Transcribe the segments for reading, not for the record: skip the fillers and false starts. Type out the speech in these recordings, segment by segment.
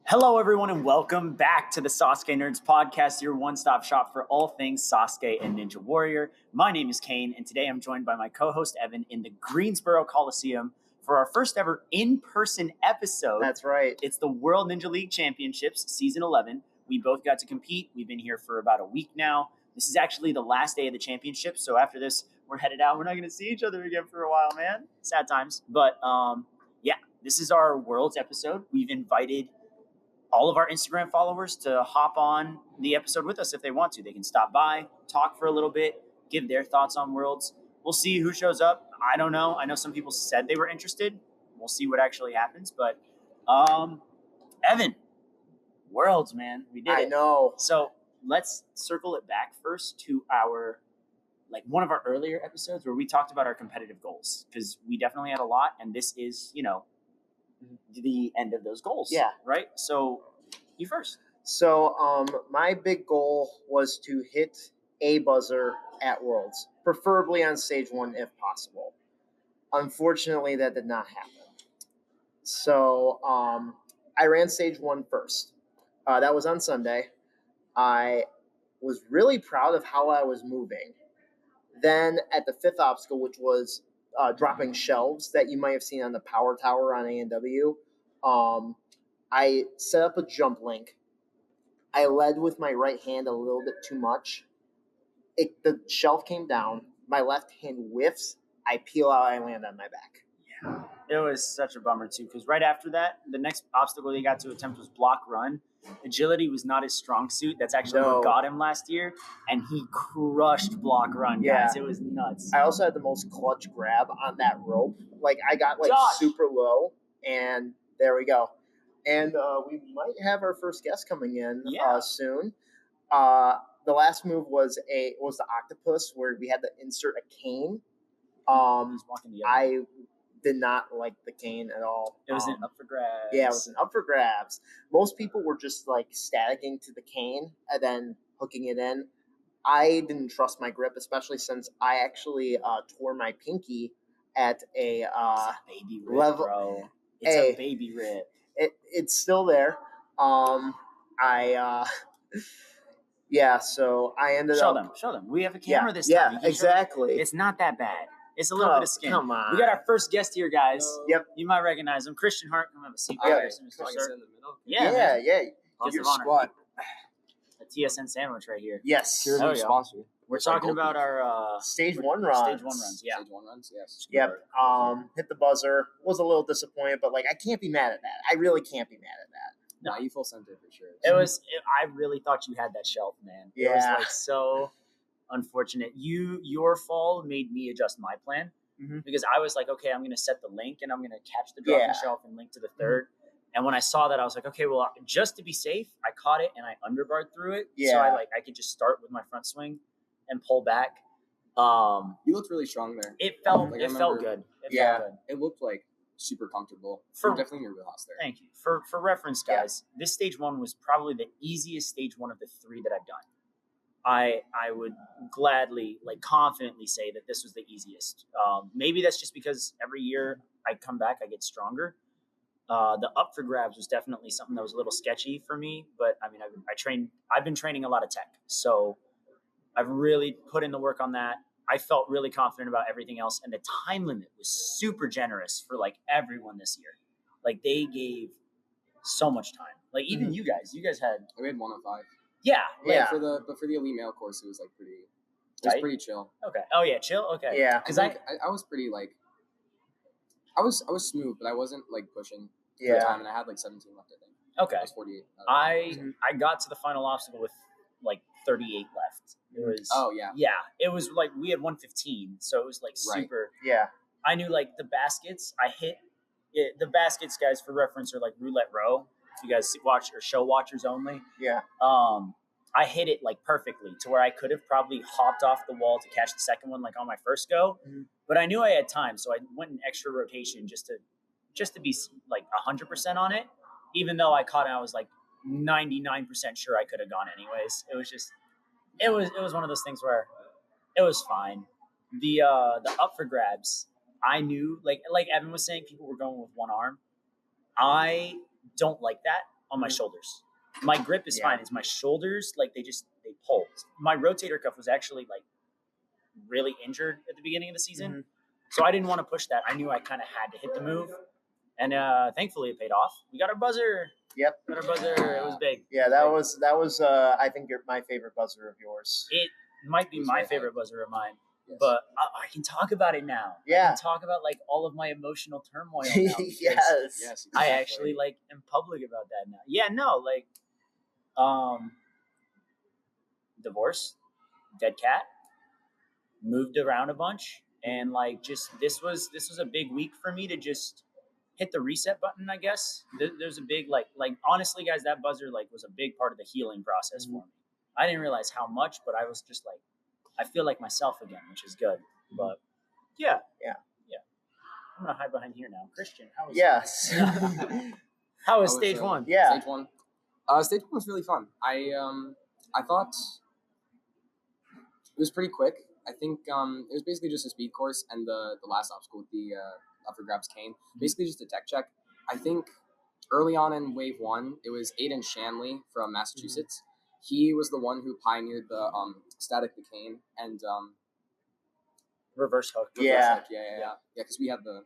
Hello, everyone, and welcome back to the SASUKE Nerds Podcast, your one-stop shop for all things Sasuke and Ninja Warrior. My name is Kane, and today I'm joined by my co-host Evan in the Greensboro Coliseum for our first ever in-person episode. That's right. It's the World Ninja League Championships, Season 11. We both got to compete. We've been here for about a week now. This is actually the last day of the championship, so after this, we're headed out. We're not going to see each other again for a while, man. Sad times. But, this is our Worlds episode. We've invited all of our Instagram followers to hop on the episode with us if they want to. They can stop by, talk for a little bit, give their thoughts on Worlds. We'll see who shows up. I don't know. I know some people said they were interested. We'll see what actually happens. But, Evan, Worlds, man. We did it. I know. So let's circle it back first to one of our earlier episodes where we talked about our competitive goals, because we definitely had a lot, and this is, the end of those goals. Yeah. Right? So you first. So my big goal was to hit a buzzer at Worlds, preferably on stage 1 if possible. Unfortunately, that did not happen. So I ran stage 1 first. That was on Sunday. I was really proud of how I was moving. Then at the 5th obstacle, which was dropping shelves that you might have seen on the Power Tower on A&W, I set up a jump link. I led with my right hand a little bit too much. The shelf came down. My left hand whiffs. I peel out. I land on my back. Yeah. It was such a bummer, too, because right after that, the next obstacle they got to attempt was block run. Agility was not his strong suit. That's actually what got him last year, and he crushed block run, guys. It was nuts. I also had the most clutch grab on that rope. I got super low, and there we go. And we might have our first guest coming in soon. The last move was the octopus, where we had to insert a cane. I did not like the cane at all. It was an up for grabs. Yeah, it was an up for grabs. Most people were just staticking to the cane and then hooking it in. I didn't trust my grip, especially since I actually tore my pinky at a baby rip, level. Bro. It's a baby rip. It's still there. So I ended up. Show them. We have a camera this time. Yeah, exactly. It's not that bad. It's a little bit of skin. Come on. We got our first guest here, guys. Yep. You might recognize him. Christian Hart. Come have a seat. Yeah. Right there, Mr. Sir. In the middle. Yeah. Get your squat. A TSN sandwich right here. Yes. Here's There our we go. sponsor. We're talking about our Stage 1 runs. Stage 1 runs, yeah. Stage 1 runs, yes. Yep. Hit the buzzer. Was a little disappointed, but I can't be mad at that. I really can't be mad at that. No, you full sent it for sure. I really thought you had that shelf, man. Yeah. It was so unfortunate. Your fall made me adjust my plan. Mm-hmm. Because I was like, okay, I'm going to set the link and I'm going to catch the dropping shelf and link to the third. Mm-hmm. And when I saw that, I was like, okay, well, just to be safe, I caught it and I underbarred through it. Yeah. So I could just start with my front swing and pull back. You looked really strong there. It felt good. It felt good. It looked super comfortable. For definitely in your wheelhouse there. Thank you. For reference, guys, this stage 1 was probably the easiest stage 1 of the 3 that I've done. I would gladly, confidently say that this was the easiest. Maybe that's just because every year I come back, I get stronger. The up for grabs was definitely something that was a little sketchy for me, but I mean, I've been training a lot of tech, so I've really put in the work on that. I felt really confident about everything else, and the time limit was super generous for everyone this year. They gave so much time. Even you guys had. We had 105. Yeah. For the elite male course, it was pretty. It was pretty chill. Okay. Oh yeah, chill. Okay. Yeah. Because I was pretty I was smooth, but I wasn't pushing. Yeah. The time, and I had 17 left. I think. Okay. I was 48. I got to the final obstacle with 38 left. It was. Oh yeah. Yeah. It was we had 115, so it was super. Yeah. I knew the baskets. I hit it. The baskets, guys, for reference, are roulette row. If you guys watch or show watchers only. Yeah. I hit it perfectly to where I could have probably hopped off the wall to catch the second one on my first go, but I knew I had time, so I went in extra rotation just to be 100% on it. Even though I caught it, I was 99% sure I could have gone anyways. It was just it was one of those things where it was fine. The up for grabs, I knew like Evan was saying, people were going with one arm. I don't like that. on my shoulders. My grip is fine. It's my shoulders, like they pull. My rotator cuff was actually like really injured at the beginning of the season. So I didn't want to push that. I knew I kind of had to hit the move. And thankfully it paid off. We got our buzzer. Yep. Got our buzzer. It was big. Yeah, that was I think my favorite buzzer of yours. It might be my favorite buzzer of mine. Yes. But I can talk about it now. Yeah. I can talk about like all of my emotional turmoil now. Yes. Yes. I actually like am public about that now. Yeah, no, like divorce, dead cat, moved around a bunch, and like just this was a big week for me to just hit the reset button, I guess. There's a big like honestly guys, that buzzer like was a big part of the healing process for me. I didn't realize how much, but I was just like I feel like myself again, which is good. But yeah. I'm gonna hide behind here now. Christian, how was Yes. how was stage one? Yeah. Stage one. Stage one was really fun. I thought it was pretty quick. I think it was basically just a speed course and the last obstacle with the upper grabs Kane. Basically just a tech check. I think early on in wave one, it was Aiden Shanley from Massachusetts. He was the one who pioneered the static the Kane and Reverse hook. Yeah. Because we had the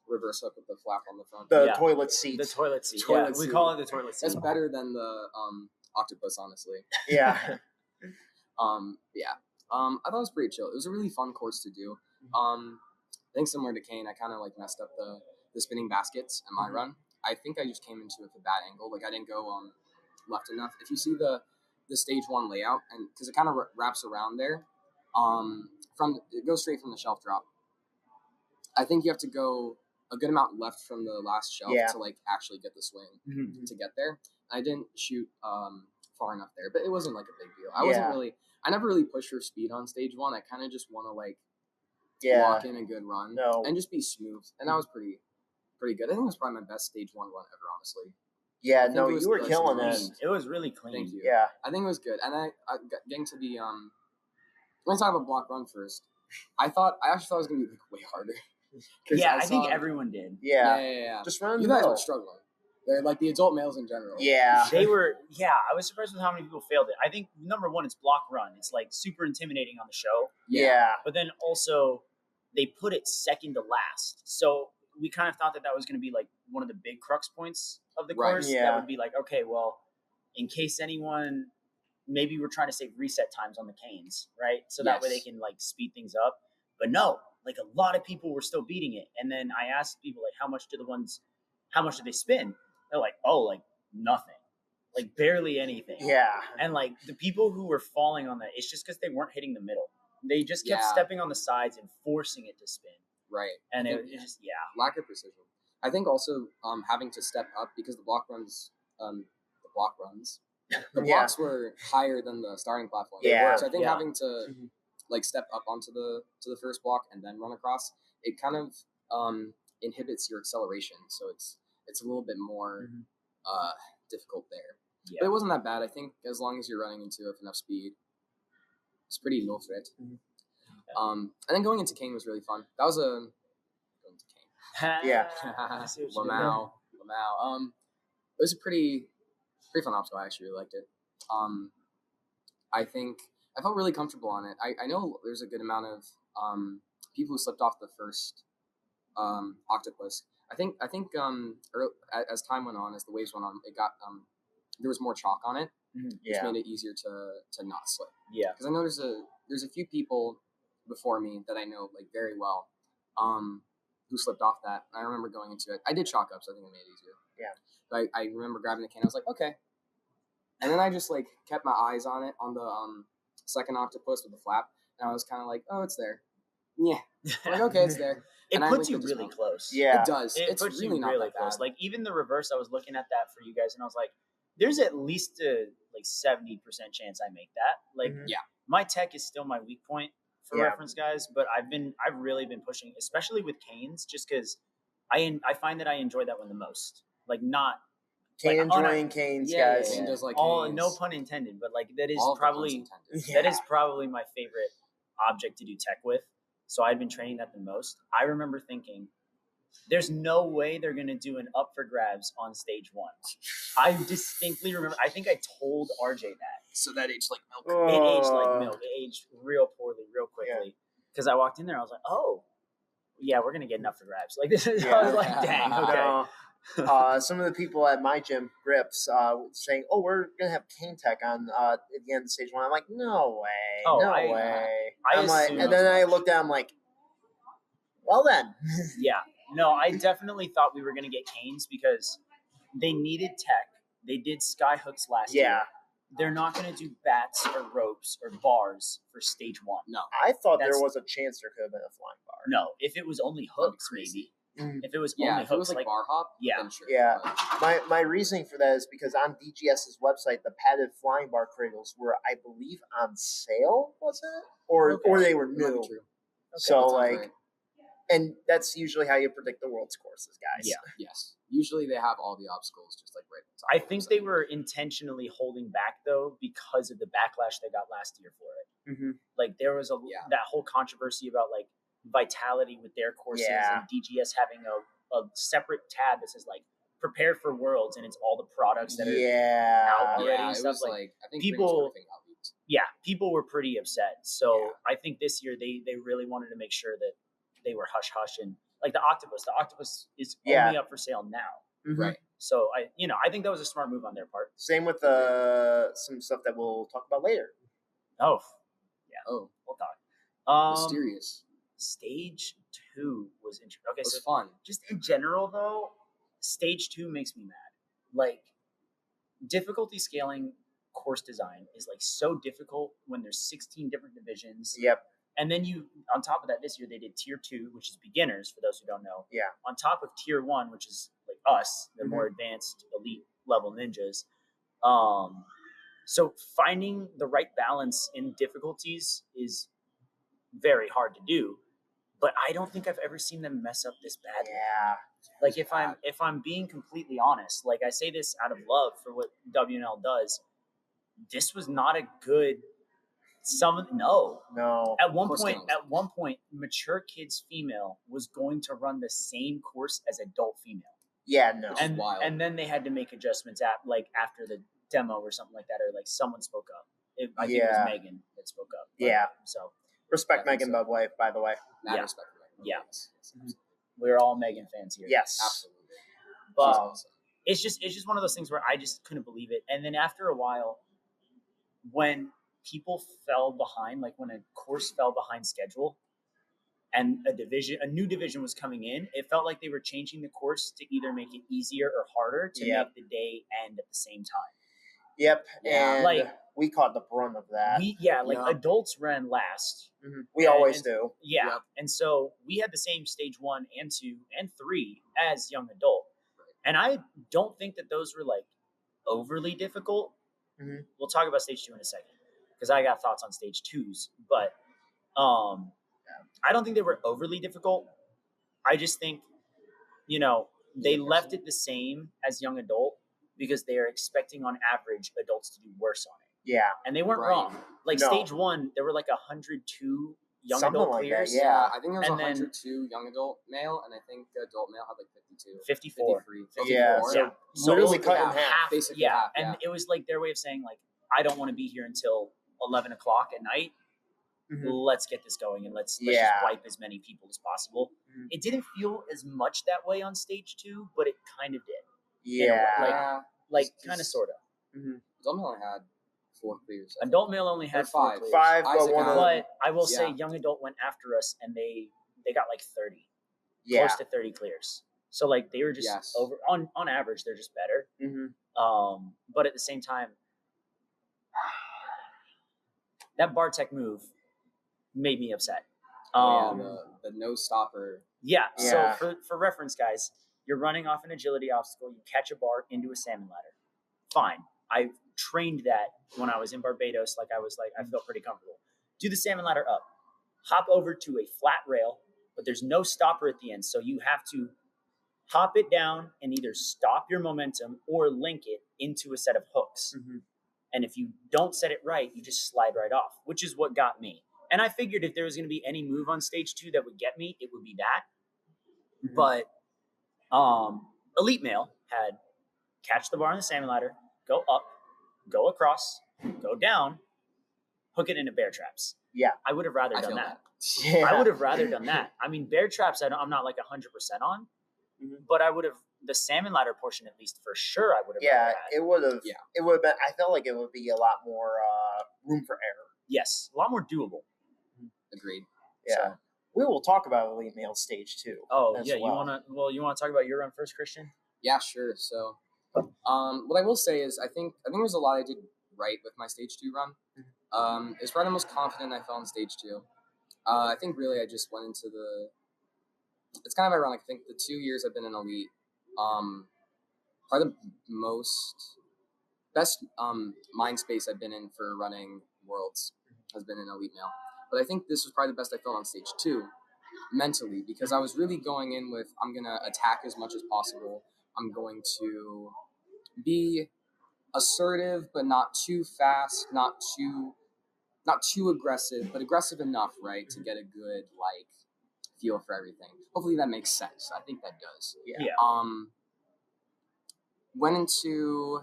reverse hook with the flap on the front. The toilet seat. The toilet seat. Toilet We seat. call it the toilet seat. That's better than the octopus, honestly. Yeah. I thought it was pretty chill. It was a really fun course to do. I think similar to Kane, I kind of like messed up the spinning baskets in my run. I think I just came into it with a bad angle. Like I didn't go left enough. If you see the stage one layout, and because it kind of wraps around there, it goes straight from the shelf drop. I think you have to go a good amount left from the last shelf to like actually get the swing to get there. I didn't shoot far enough there, but it wasn't like a big deal. I never really pushed for speed on stage one. I kind of just want to like lock in a good run and just be smooth, and that was pretty good. I think it was probably my best stage one run ever, honestly. Yeah, no, you were killing it. It was really clean. Thank you. Yeah. I think it was good. And I getting to the let's talk about block run first. I actually thought it was gonna be like way harder. Yeah, I think everyone did. Yeah. Just run. You guys were struggling. They're like the adult males in general. Yeah. They were. Yeah, I was surprised with how many people failed it. I think number one, it's block run. It's like super intimidating on the show. Yeah. But then also, they put it second to last. So we kind of thought that was going to be like one of the big crux points of the course. Yeah. That would be like, okay, well, in case anyone, maybe we're trying to save reset times on the Canes, right? So that way they can like speed things up. But no, like a lot of people were still beating it. And then I asked people like, how much do they spin? They're like, oh, like nothing, like barely anything. Yeah. And like the people who were falling on that, it's just because they weren't hitting the middle. They just kept stepping on the sides and forcing it to spin. Right. And it just, lack of precision. I think also having to step up because the blocks were higher than the starting platform. Yeah. So I think having to like step up onto the first block and then run across, it kind of inhibits your acceleration. So it's a little bit more difficult there. Yeah. But it wasn't that bad. I think as long as you're running into it with enough speed, it's pretty no threat. And then going into Kane was really fun. That was going to Kane. Yeah. Lamau. It was a pretty fun obstacle. I actually really liked it. I think I felt really comfortable on it. I know there's a good amount of people who slipped off the first octopus. I think as time went on, as the waves went on, it got there was more chalk on it, which made it easier to not slip. Yeah, because I know there's a few people before me that I know like very well, who slipped off that. I remember going into it. I did chalk up, so I think it made it easier. Yeah, but I remember grabbing the can. I was like, okay, and then I just like kept my eyes on it on the second octopus with the flap, and I was kind of like, oh, it's there. Yeah, I'm like okay, it's there. It puts you really close. Yeah, it does. It puts you really close. Like even the reverse, I was looking at that for you guys, and I was like, "There's at least a like 70% chance I make that." Like, my tech is still my weak point for reference, guys. But I've really been pushing, especially with Canes, just because I find that I enjoy that one the most. Like not enjoying Canes, guys. Kane does like all Canes. No pun intended, but like that is All probably that is probably my favorite object to do tech with. So I'd been training that the most. I remember thinking, There's no way they're going to do an up for grabs on stage 1. I distinctly remember, I think I told RJ that. So that aged like milk. It aged like milk. It aged real poorly, real quickly. Because I walked in there, I was like, oh, yeah, we're going to get an up for grabs. Like, this is, I was like, dang, okay. No. Some of the people at my gym, Grips, saying, "Oh, we're gonna have Kane Tech on at the end of stage 1." I'm like, "No way, no way." I'm like, and then I looked down, I'm like, "Well then." Yeah, no, I definitely thought we were gonna get Canes because they needed tech. They did sky hooks last year. They're not gonna do bats or ropes or bars for stage 1. No, I thought there was a chance there could have been a flying bar. No, if it was only hooks, maybe. If it was only if hooks, it was like bar hop, then sure. Yeah. My reasoning for that is because on DGS's website, the padded flying bar cradles were, I believe, on sale, was it? Or they were new. So like, and that's usually how you predict the world's courses, guys. Yeah. Yes. Usually they have all the obstacles just like right at the top. I think they were intentionally holding back though because of the backlash they got last year for it. Mm-hmm. Like there was that whole controversy about like Vitality with their courses and DGS having a separate tab that says like prepare for Worlds and it's all the products that are out already and stuff. Like I think people people were pretty upset. So I think this year they really wanted to make sure that they were hush hush and like the octopus is only up for sale now. Right. So I think that was a smart move on their part. Same with some stuff that we'll talk about later. Oh we'll talk. Mysterious. Stage 2 was interesting. Okay, it was so fun. Just in general, though, stage 2 makes me mad. Like, difficulty scaling course design is like so difficult when there's 16 different divisions. Yep. And then on top of that, this year they did tier 2, which is beginners for those who don't know. Yeah. On top of tier 1, which is like us, the more advanced elite level ninjas. So finding the right balance in difficulties is very hard to do. But I don't think I've ever seen them mess up this badly. Yeah. Like if I'm being completely honest, like I say this out of love for what WNL does, this was not a good No. At one point, Mature Kids Female was going to run the same course as Adult Female. Yeah, no. And then they had to make adjustments after the demo or something like that, or like someone spoke up. I think it was Megan that spoke up. So respect Megan, by the way. Respect for Megan. Yeah. We're all Megan fans here. Yes. Absolutely. But awesome. It's just one of those things where I just couldn't believe it. And then after a while, when people fell behind, like when a course fell behind schedule and a new division was coming in, it felt like they were changing the course to either make it easier or harder to make the day end at the same time. Yep. And like we caught the brunt of that. Adults ran last. Mm-hmm. We always do. Yeah. Yep. And so we had the same stage 1 and 2 and 3 as young adult. Right. And I don't think that those were like overly difficult. Mm-hmm. We'll talk about stage 2 in a second because I got thoughts on stage 2s, but I don't think they were overly difficult. I just think, they left it the same as young adult because they are expecting on average adults to do worse on it. Yeah. And they weren't wrong. Like stage 1, there were like 102 young adult players. That. Yeah, I think there was 102 young adult male, and I think adult male had like 52. 54. 53. Yeah. So literally cut in half. Basically half. And it was like their way of saying like, I don't want to be here until 11 o'clock at night. Mm-hmm. Let's get this going and let's just wipe as many people as possible. Mm-hmm. It didn't feel as much that way on stage 2, but it kind of did. Yeah. Like kind of sort of. Mm-hmm. Adult male only had 4 clears. Adult male only had 4 clears. 5, but I will say young adult went after us and they got like 30. Close to 30 clears. So like they were just over on average they're just better. Mm-hmm. But at the same time, that bar tech move made me upset. The no stopper. Yeah. So for reference, guys, you're running off an agility obstacle. You catch a bar into a salmon ladder. Fine. I trained that when I was in Barbados. Like I felt pretty comfortable. Do the salmon ladder up. Hop over to a flat rail, but there's no stopper at the end. So you have to hop it down and either stop your momentum or link it into a set of hooks. Mm-hmm. And if you don't set it right, you just slide right off, which is what got me. And I figured if there was going to be any move on stage 2 that would get me, it would be that. Mm-hmm. But Elite male had catch the bar on the salmon ladder, go up, go across, go down, hook it into bear traps. Yeah. I would have rather I done feel that. Yeah. I would have rather done that. I mean, bear traps, I'm not like 100% on, but I would have, the salmon ladder portion, at least for sure, I would have Yeah, rather had. it would have. Yeah. It would have been. I felt like it would be a lot more room for error. Yes, a lot more doable. Agreed. Yeah. So- We will talk about elite male stage 2. Oh, as yeah, well. you want to talk about your run first, Christian? Yeah, sure. So, what I will say is, I think there's a lot I did right with my stage 2 run. It's probably the most confident I felt in stage 2. I think really I just went into the. It's kind of ironic. I think the 2 years I've been in elite, probably the best mind space I've been in for running worlds has been in elite male. But I think this was probably the best I felt on stage 2 mentally, because I was really going in with, I'm going to attack as much as possible. I'm going to be assertive, but not too fast, not too aggressive, but aggressive enough, right, to get a good feel for everything. Hopefully that makes sense. I think that does. Yeah. Went into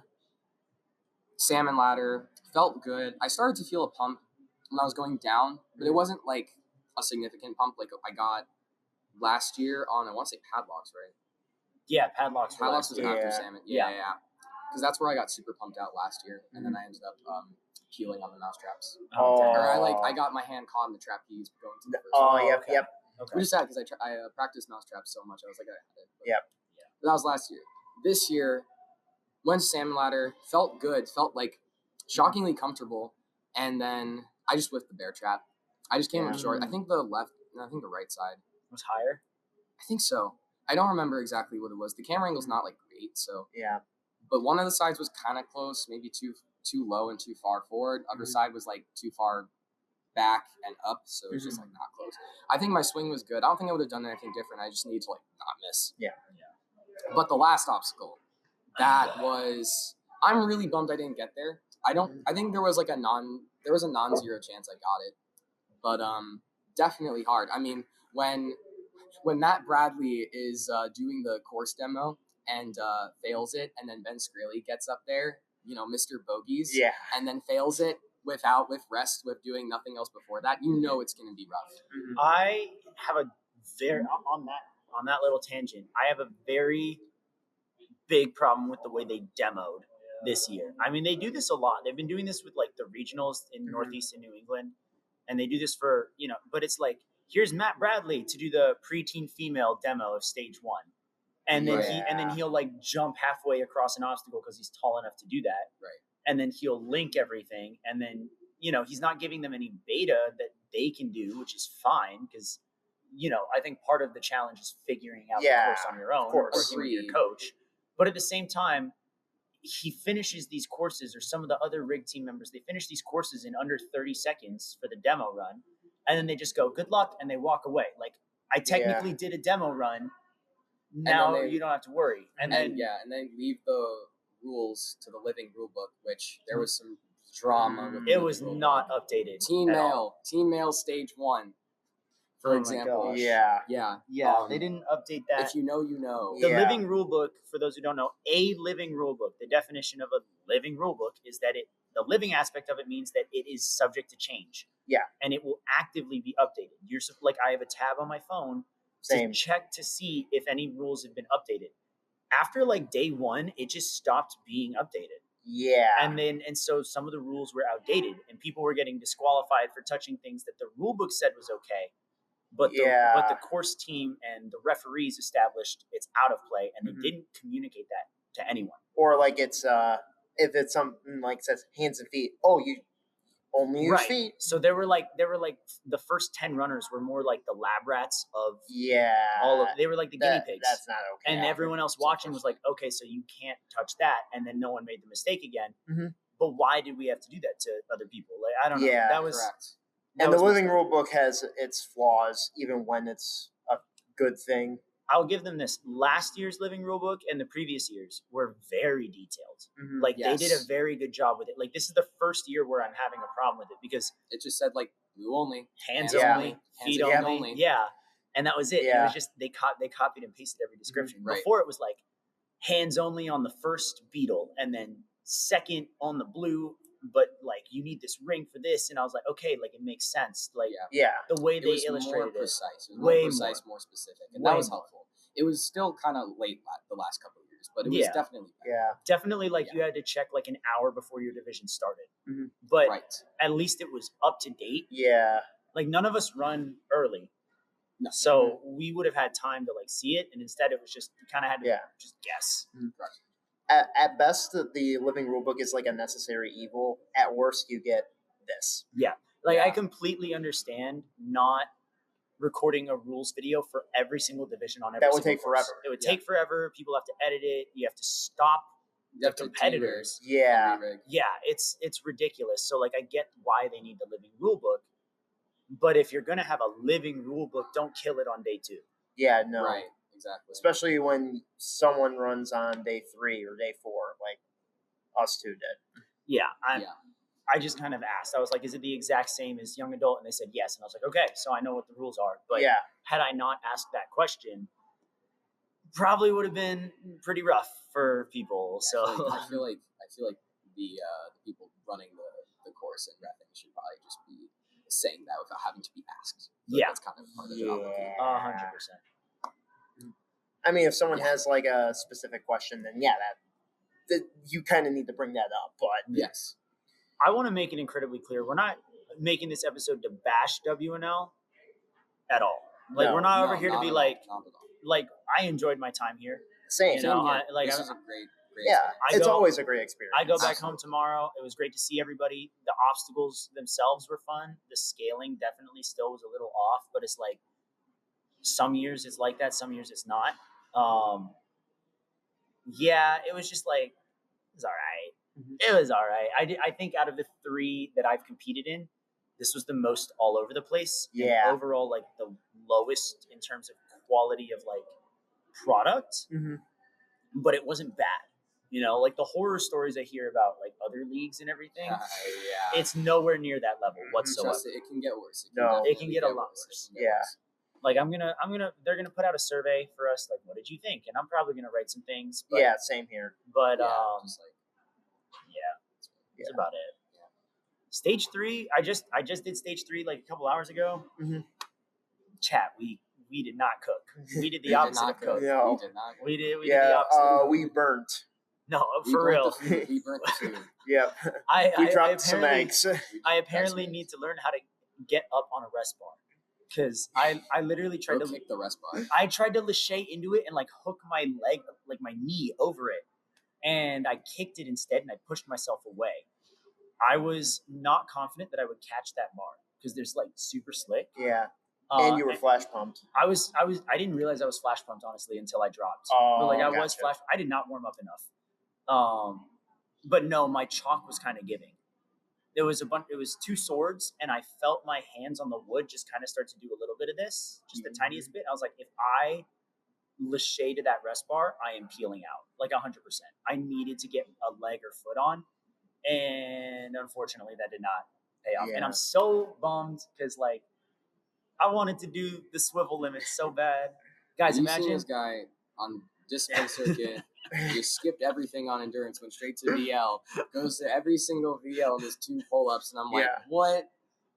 salmon ladder, felt good. I started to feel a pump when I was going down, but it wasn't like a significant pump like I got last year on, I want to say padlocks, right? Yeah, padlocks. Padlocks was after Yeah. salmon. Yeah. Because that's where I got super pumped out last year, and then I ended up peeling on the mouse traps. Oh. dang. Or I got my hand caught in the trapeze going to the first Oh, one. yep, okay. yep. Okay. Which is sad because I practiced mouse traps so much. I was like, I had it. But, Yep. But that was last year. This year, went to salmon ladder, felt good, felt like shockingly comfortable, and then I just whiffed the bear trap. I just came up short. I think the right side. Was higher. I think so. I don't remember exactly what it was. The camera angle's not like great, so. Yeah. But one of the sides was kind of close, maybe too low and too far forward. Other side was like too far back and up, so it was just like not close. I think my swing was good. I don't think I would have done anything different. I just needed to not miss. Yeah. But the last obstacle, that was, I'm really bummed I didn't get there. I think there was a non-zero chance I got it, but definitely hard. I mean, when Matt Bradley is doing the course demo and fails it, and then Ben Scraley gets up there, Mr. Bogies, Yeah. and then fails it with rest, with doing nothing else before that, it's going to be rough. I have a very on that little tangent. I have a very big problem with the way they demoed this year. I mean, they do this a lot. They've been doing this with the regionals in Northeast and New England, and they do this for but it's like, here's Matt Bradley to do the preteen female demo of stage 1, and then he'll jump halfway across an obstacle because he's tall enough to do that, right? And then he'll link everything, and then he's not giving them any beta that they can do, which is fine because I think part of the challenge is figuring out the course on your own, working with your coach. But at the same time, he finishes these courses, or some of the other rig team members, they finish these courses in under 30 seconds for the demo run, and then they just go, good luck, and they walk away. Like, I technically did a demo run. Now you don't have to worry. And then leave the rules to the living rule book, which there was some drama with. It was not updated. Team male stage 1, for example. Yeah. They didn't update that. If you know, you know. The living rule book, for those who don't know, a living rule book, the definition of a living rule book is that the living aspect of it means that it is subject to change. Yeah. And it will actively be updated. I have a tab on my phone to check to see if any rules have been updated. After day 1, it just stopped being updated. Yeah. And so some of the rules were outdated, and people were getting disqualified for touching things that the rule book said was okay. But the course team and the referees established it's out of play, and they didn't communicate that to anyone. Or it's if it's something says hands and feet, you only use feet. So they were the first 10 runners were more like the lab rats of they were like the guinea pigs. That's not okay. And everyone else watching was like, okay, so you can't touch that, and then no one made the mistake again. Mm-hmm. But why did we have to do that to other people? I don't know. That was correct. And the living rule book has its flaws, even when it's a good thing. I'll give them this. Last year's living rule book and the previous years were very detailed. Mm-hmm. They did a very good job with it. This is the first year where I'm having a problem with it because it just said blue only, hands only, feet only. Yeah. And that was it. Yeah. It was just they copied and pasted every description. Right. Before it was like hands only on the first beetle and then second on the blue, but like you need this ring for this. And I was like, okay, like it makes sense. Like Yeah. the way It they was illustrated more precise. It was Way more precise, more specific, and Way that was more. helpful. It was still kind of late the last couple of years, but it was Yeah. definitely better. Yeah. definitely like Yeah. you had to check like an hour before your division started. Mhm. But Right. at least it was up to date. Yeah. Like none of us run early. No. So we would have had time to like see it, and instead it was just you kind of had to Yeah. just guess. At best, the living rulebook is like a necessary evil. At worst, you get this. Like I Yeah. completely understand not recording a rules video for every single division on every That would single take course. forever. It would Yeah. take forever. People have to edit it. You have to stop You have the to competitors. de-rig Yeah. and re-rig. Yeah, it's ridiculous. So like I get why they need the living rule book, but if you're gonna have a living rule book, don't kill it on day 2. Yeah. No. Right. Exactly. Especially when someone runs on day 3 or day 4, like us two did. Yeah, Yeah. I just kind of asked. I was like, "Is it the exact same as young adult?" And they said yes. And I was like, "Okay, so I know what the rules are." But yeah. had I not asked that question, probably would have been pretty rough for people. So I feel like the people running the course and reffing should probably just be saying that without having to be asked. So Yeah. that's kind of part of the job. Yeah. 100%. I mean, if someone has like a specific question, then yeah, that you kind of need to bring that up. But Yes. I want to make it incredibly clear: we're not making this episode to bash WNL at all. Like No, we're not over No, here to not be at all, like not at all. I enjoyed my time here. same. You know, Same here. like, this I'm- is a great Yeah, I it's go- always a great experience. I go back Absolutely. home tomorrow. It was great to see everybody. The obstacles themselves were fun. The scaling definitely still was a little off, but it's like some years it's like that, some years it's not. Yeah, it was just like it was all right. Mhm. It was all right. I think out of the 3 that I've competed in, this was the most all over the place. And Yeah. overall, like the lowest in terms of quality of like product, Mhm. but it wasn't bad. You know, like the horror stories I hear about like other leagues and everything, Yeah. it's nowhere near that level whatsoever. Trust it can get worse. No. It can definitely get a lot worse. It can get Yeah. worse. Like they're gonna put out a survey for us. Like, what did you think? And I'm probably gonna write some things. But, Yeah, same here. But Yeah, just like that's about it. Stage 3, I just did stage 3 like a couple hours ago. Mhm. Chat, we did not cook. We did we the did opposite not of cook. cook. No. We did not. We did the Yeah, opposite. of cook. we burnt. No, We for burnt real. the food. We burnt the food. Yep, I we dropped some apparently- eggs. I apparently need to learn how to get up on a rest bar because I literally tried Bro to kicked the rest bar. I tried to lachey into it and like hook my leg, like my knee over it. And I kicked it instead and I pushed myself away. I was not confident that I would catch that bar because there's like super slick. Yeah, and you were flash pumped. I didn't realize I was flash pumped honestly until I dropped. Oh, But like I was gotcha. flash. I did not warm up enough. But no, my chalk was kind of giving. There was it was 2 swords, and I felt my hands on the wood just kind of start to do a little bit of this, just the tiniest bit. I was like, if I lachey to that rest bar, I am peeling out like 100%. I needed to get a leg or foot on, and unfortunately, that did not pay off. And Yeah. I'm so bummed because like I wanted to do the swivel limit so bad, guys. Have you seen Imagine this guy on discipline circuit? Just skipped everything on endurance, went straight to VL, goes to every single VL and does 2 pull-ups, and I'm like, Yeah. what?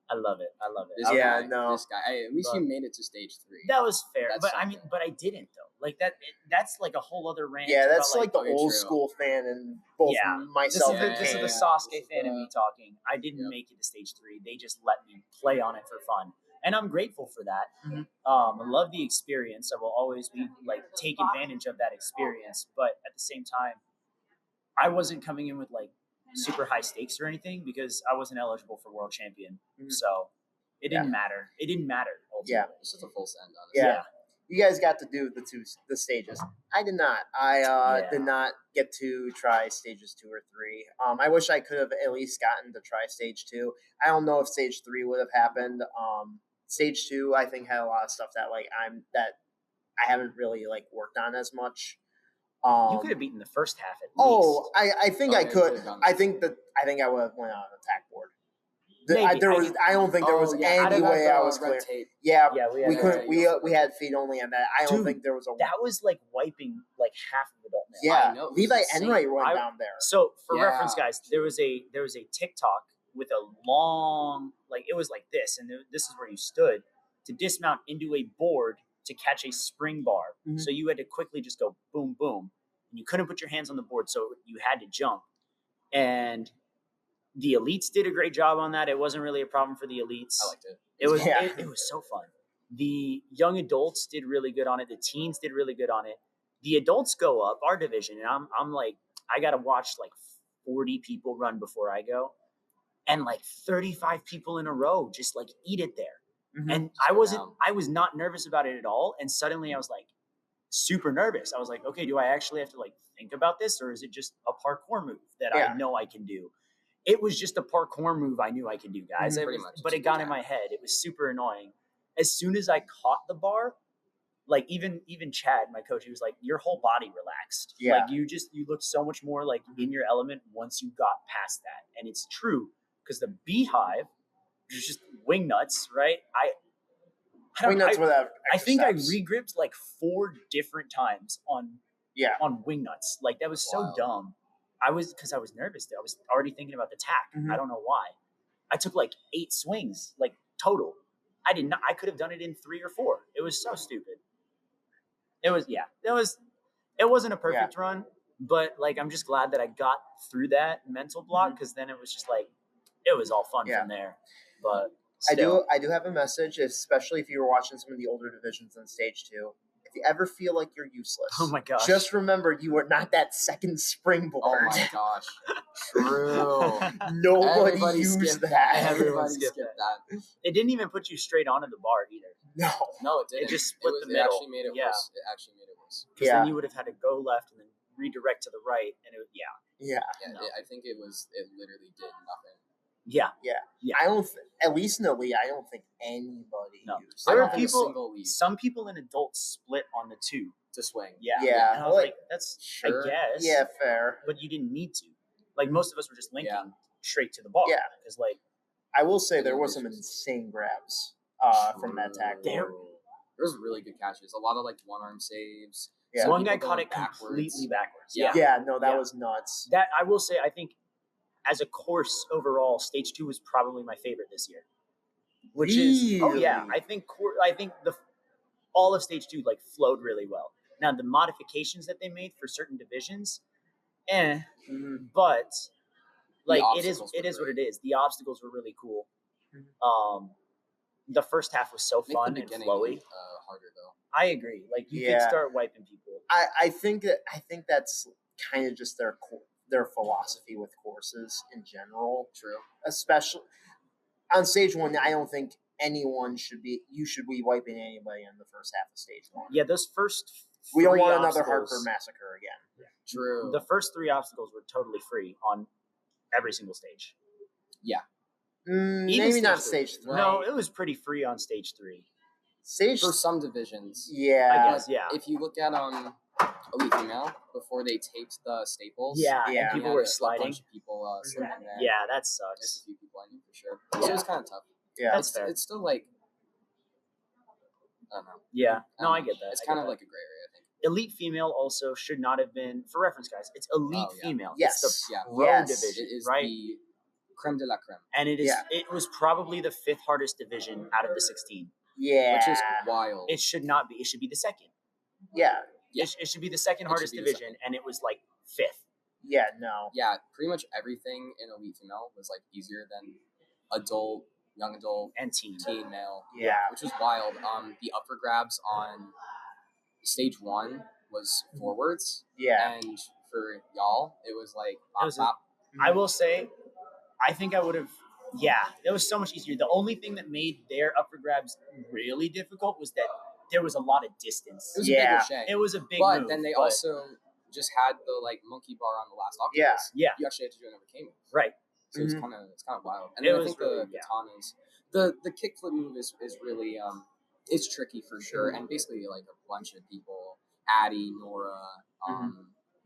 I love it. This Yeah, guy, no. This guy. Hey, at least But- you made it to stage 3. that was fair, That's but I mean, something. but I didn't though. Like that's like a whole other rant. Yeah, that's about, like the very old true. school fan and both Yeah. myself this is and the, this is Kane. the Yeah. Sasuke This is fan of me talking. I didn't Yep. make it to stage 3. They just let me play on it for fun, and I'm grateful for that. Mhm. I love the experience. I will always be like take advantage of that experience, but at the same time, I wasn't coming in with like super high stakes or anything because I wasn't eligible for world champion. Mhm. So it didn't matter. It didn't matter. Yeah. Ultimately. It's just a full send, honestly. Yeah. You guys got to do the stages. I did not. I Yeah. did not get to try stages 2 or 3. I wish I could have at least gotten to try stage 2. I don't know if stage 3 would have happened. Stage 2, I think, had a lot of stuff that I haven't really like worked on as much. You could have beaten the first half at least. Oh, I think Oh, I yeah, you could. could've done I that. think I would have went on an attack board. Maybe. I don't think there was any way I was clear. Red tape. Yeah, Yeah, we had couldn't. We had feet only on that. I don't Dude, think there was a. that was like wiping like half of adult male. Yeah, I know, it was Levi insane. Enright went down there. So for Yeah, reference, guys, there was a TikTok with a long, like it was like this, and this is where you stood to dismount into a board to catch a spring bar. Mhm. So you had to quickly just go boom, boom, and you couldn't put your hands on the board, so you had to jump. And the elites did a great job on that. It wasn't really a problem for the elites. I liked it. It was Yeah. it was so fun. The young adults did really good on it. The teens did really good on it. The adults go up our division, and I'm like, I gotta watch like 40 people run before I go, and like 35 people in a row just like eat it there. Mhm. And I was not nervous about it at all. And suddenly I was like super nervous. I was like, okay, do I actually have to like think about this, or is it just a parkour move that Yeah. I know I can do? It was just a parkour move I knew I could do, guys. Mhm. It Pretty was- much. but it got in my head. It was super annoying. As soon as I caught the bar, like even Chad, my coach, he was like, your whole body relaxed. Yeah. Like you looked so much more like in your element once you got past that. And it's true, because the beehive is just wing nuts, right? I think I regripped like 4 different times on wing nuts. Like that was so Wow. dumb. Because I was nervous. I was already thinking about the tack. Mhm. I don't know why. I took like 8 swings, like total. I could have done it in 3 or 4. It was so stupid. It wasn't a perfect run, but like I'm just glad that I got through that mental block, because then it was just like it was all fun from there. But still. I do have a message, especially if you were watching some of the older divisions on stage 2. If you ever feel like you're useless, Oh my gosh. just remember you are not that second springboard. Oh my gosh. True. Nobody Everybody used skipped that. Everyone Everybody skipped skipped that. It didn't even put you straight onto the bar either. No. No, it didn't. just split the It middle. actually made it Yeah. worse. It actually made it worse. Because Yeah. then you would have had to go left and then redirect to the right, and it was Yeah. Yeah, No. I think it literally did nothing. yeah. I don't. At least in the league, I don't think anybody No. used There I were don't think a people- single lead Some people in adults split on the 2. to swing. Yeah. Yeah. And I was Like, like, that's sure. I guess. Yeah, fair. But you didn't need to. Like most of us were just linking Yeah. straight to the bar. Yeah. Because like I will say there Yeah, were some it's- insane grabs from that tack. There- There was really good catches. A lot of like one arm saves. Yeah. Some one people guy caught going it completely backwards. Yeah. Yeah, no, that Yeah. was nuts. That I will say, I think as a course overall, stage 2 was probably my favorite this year. Which is Really? I think all of stage 2 like flowed really well. Now the modifications that they made for certain divisions, Mhm. but like it obstacles were is what great. it is. The obstacles were really cool. Mhm. The first half was so Make the fun and beginning flowy. harder though. I agree. Like you could Yeah. start wiping people. I think that's kind of just their philosophy with courses in general, True. especially on stage 1. I don't think you should be wiping anybody in the first half of stage 1. Yeah, those first We don't 3 want another obstacles- Hartford massacre again. True. The first 3 obstacles were totally free on every single stage. Maybe stage not 3. stage 3. No, it was pretty free on stage 3. Stage For some divisions. yeah. I guess, yeah. If you look at Elite Female, before they taped the staples, Yeah, Yeah. and people we were had a sliding. bunch of people slipping there. Yeah, that Missed a sucks. few people I knew for sure. So it was kind of tough. Yeah. That's fair. It's still like, I don't know. Yeah, no, I get that. It's I kind get of that. like a gray area, I think. Elite female also should not have been, for reference, guys. It's elite Oh, yeah. female. Yes. It's the Yeah. pro Yes. division, It is right? the creme de la creme, And it is. Yeah. It was probably the 5th hardest division out of the 16. Yeah. which is wild. It should not be. It should be the 2nd. yeah. It should be the 2nd It hardest should be the division, and it was like 5th. Yeah, no. Yeah, pretty much everything in Elite Female was like easier than adult, young adult, And teen. teen male, Yeah. which was wild. The upper grabs on stage 1 was forwards, Yeah. and for y'all, it was like It was a- bop, I will say, I think I would have. Yeah, it was so much easier. The only thing that made their upper grabs really difficult was that there was a lot of distance. It was Yeah. a big O'Shea. It was a big But move. then they but- also just had the like monkey bar on the last octave. Yeah. Yeah. You actually had to do another Kane move. Right. So Mhm. it's kind of wild. And It then I was think really- the yeah. katanas, the kickflip move is really it's tricky for sure. And basically like a bunch of people, Addie, Nora,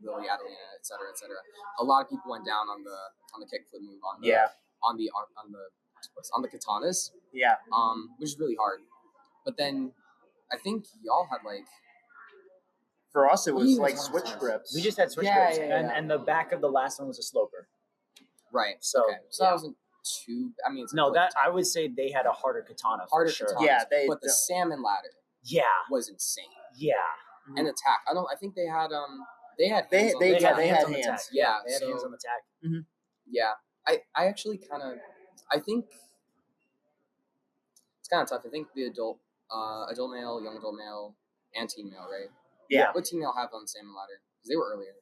Lily, Adelina, etc., etc. A lot of people went down on the kickflip move on the Yeah. on the octopus, on the katanas, Yeah. which is really hard. But then I think y'all had like For us, it was You like guys switch had- grips. We just had switch Yeah, grips, yeah, yeah. and the back of the last one was a sloper. right. So, okay, so yeah. that wasn't too. I mean, it's a No, quick that time. I would say they had a harder katana. harder for sure. katanas. Yeah, they- but the salmon ladder Yeah, was insane. yeah. And attack. I think they had They had They- hands on they- the yeah, attack. they had on the hands. attack. Yeah, they had so- hands on the attack. Yeah, I actually kind of, I think it's kind of tough. I think the adult male, young adult male, and teen male, right? Yeah. What teen male have on salmon ladder? Because they were earlier.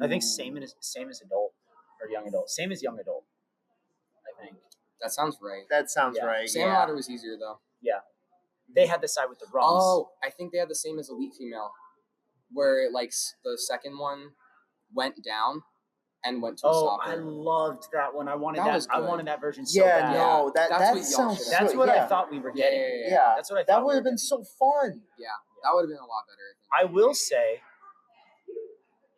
I think same as adult or young adult. Same as young adult. I think That sounds right. That sounds Yeah. right. Salmon Yeah. ladder was easier though. they had the side with the rungs. Oh, I think they had the same as elite female, where like the second one went down and went to a Oh, stopper. I loved that one. I wanted That that. was I good. wanted that version so Yeah, bad. no, That's that what y'all sounds. should That's so- what yeah. I thought we were Yeah, getting. yeah, yeah. Yeah, That's what I thought. that we would were have been so fun. That would have been a lot better. I think. I will say,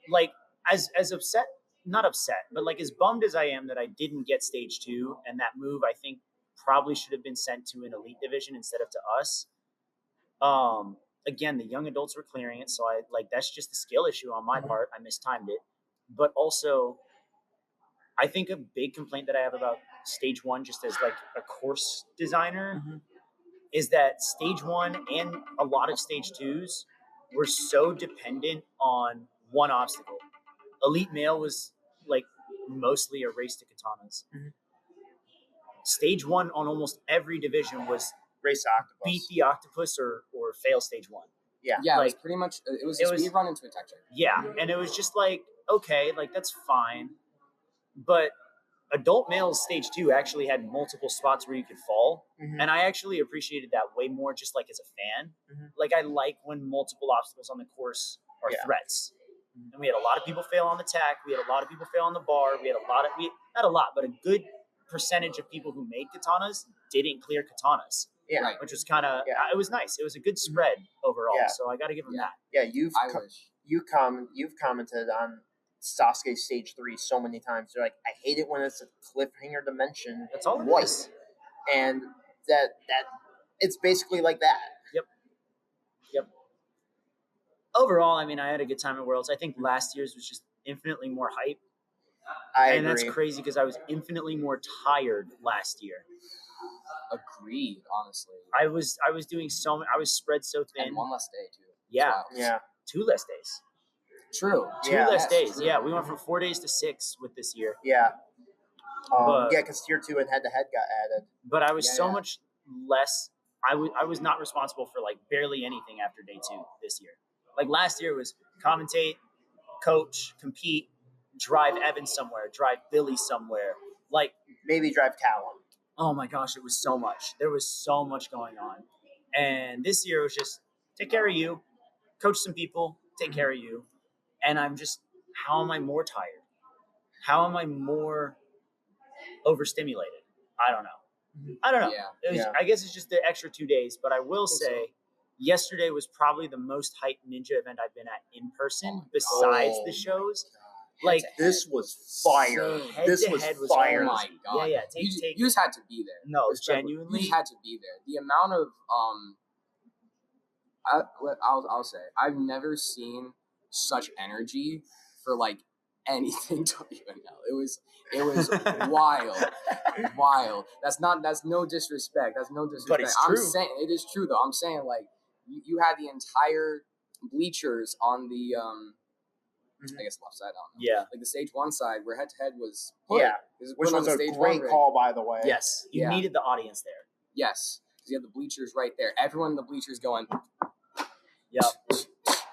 like, as upset, not upset, but like as bummed as I am that I didn't get stage 2, and that move I think probably should have been sent to an elite division instead of to us. Again, the young adults were clearing it, so I like that's just a skill issue on my part. I mistimed it, but also, I think a big complaint that I have about stage 1, just as like a course designer, is that stage 1 and a lot of stage 2s were so dependent on one obstacle. Elite male was like mostly a race to katanas. Stage 1 on almost every division was Race octopus. beat the octopus or fail stage 1. Yeah, it was like- pretty much. It was it a was- speed run into a tech check. Yeah, and it was just like, okay, like that's fine. But adult males stage 2 actually had multiple spots where you could fall. Mhm. And I actually appreciated that way more just like as a fan. Mhm. Like I like when multiple obstacles on the course are Yeah. threats. And we had a lot of people fail on the tack. We had a lot of people fail on the bar. We had not a lot, but a good percentage of people who made katanas didn't clear katanas, Yeah. Right. which was kind of, Yeah. it was nice. It was a good spread overall. Yeah. So I got to give them Yeah. that. Yeah, I wish. you've commented on Sasuke stage 3 so many times. You're like, I hate it when it's a cliffhanger dimension That's all it white, is. and that it's basically like that. Overall, I mean, I had a good time at Worlds. I think last year's was just infinitely more hype. I And agree. that's crazy because I was infinitely more tired last year. Agreed. Honestly. I was doing I was spread so thin. And one less day too. Yeah. Wow. Yeah, 2 less days. True. Two Yeah. less Yes, days. true. Yeah, we went from 4 days to 6 with this year. yeah, But- yeah. Because tier 2 and head to head got added. But I was Yeah, so yeah. much less. I was not responsible for like barely anything after day 2 this year. Like last year was commentate, coach, compete, drive Evan somewhere, drive Billy somewhere. Like, Maybe drive Calum. oh my gosh, it was so much. There was so much going on. And this year was just take care of you, coach some people, take care of you. And I'm just, how am I more tired? How am I more overstimulated? I don't know. I don't know. Yeah. It was, Yeah. I guess it's just the extra 2 days, but I will think so. say yesterday was probably the most hyped ninja event I've been at in person besides Oh the shows. Head Like, to head. This was fire. Insane. head This to was head was fire. Oh my crazy. god. Yeah, yeah. You Take, just had to be there. no, It's like- genuinely. You just had to be there. The amount of I'll say I've never seen such energy for like anything WNL. It was wild. That's no disrespect. That's no disrespect. But it's I'm true. saying it is true though. I'm saying like you had the entire bleachers on the I guess left side. I don't know. Yeah. Like the stage 1 side where head to head was Yeah, it was which put on was the a stage great 1 rig. call, by the way. Yes. You Yeah. needed the audience there. Yes, because you had the bleachers right there. Everyone in the bleachers going Yep.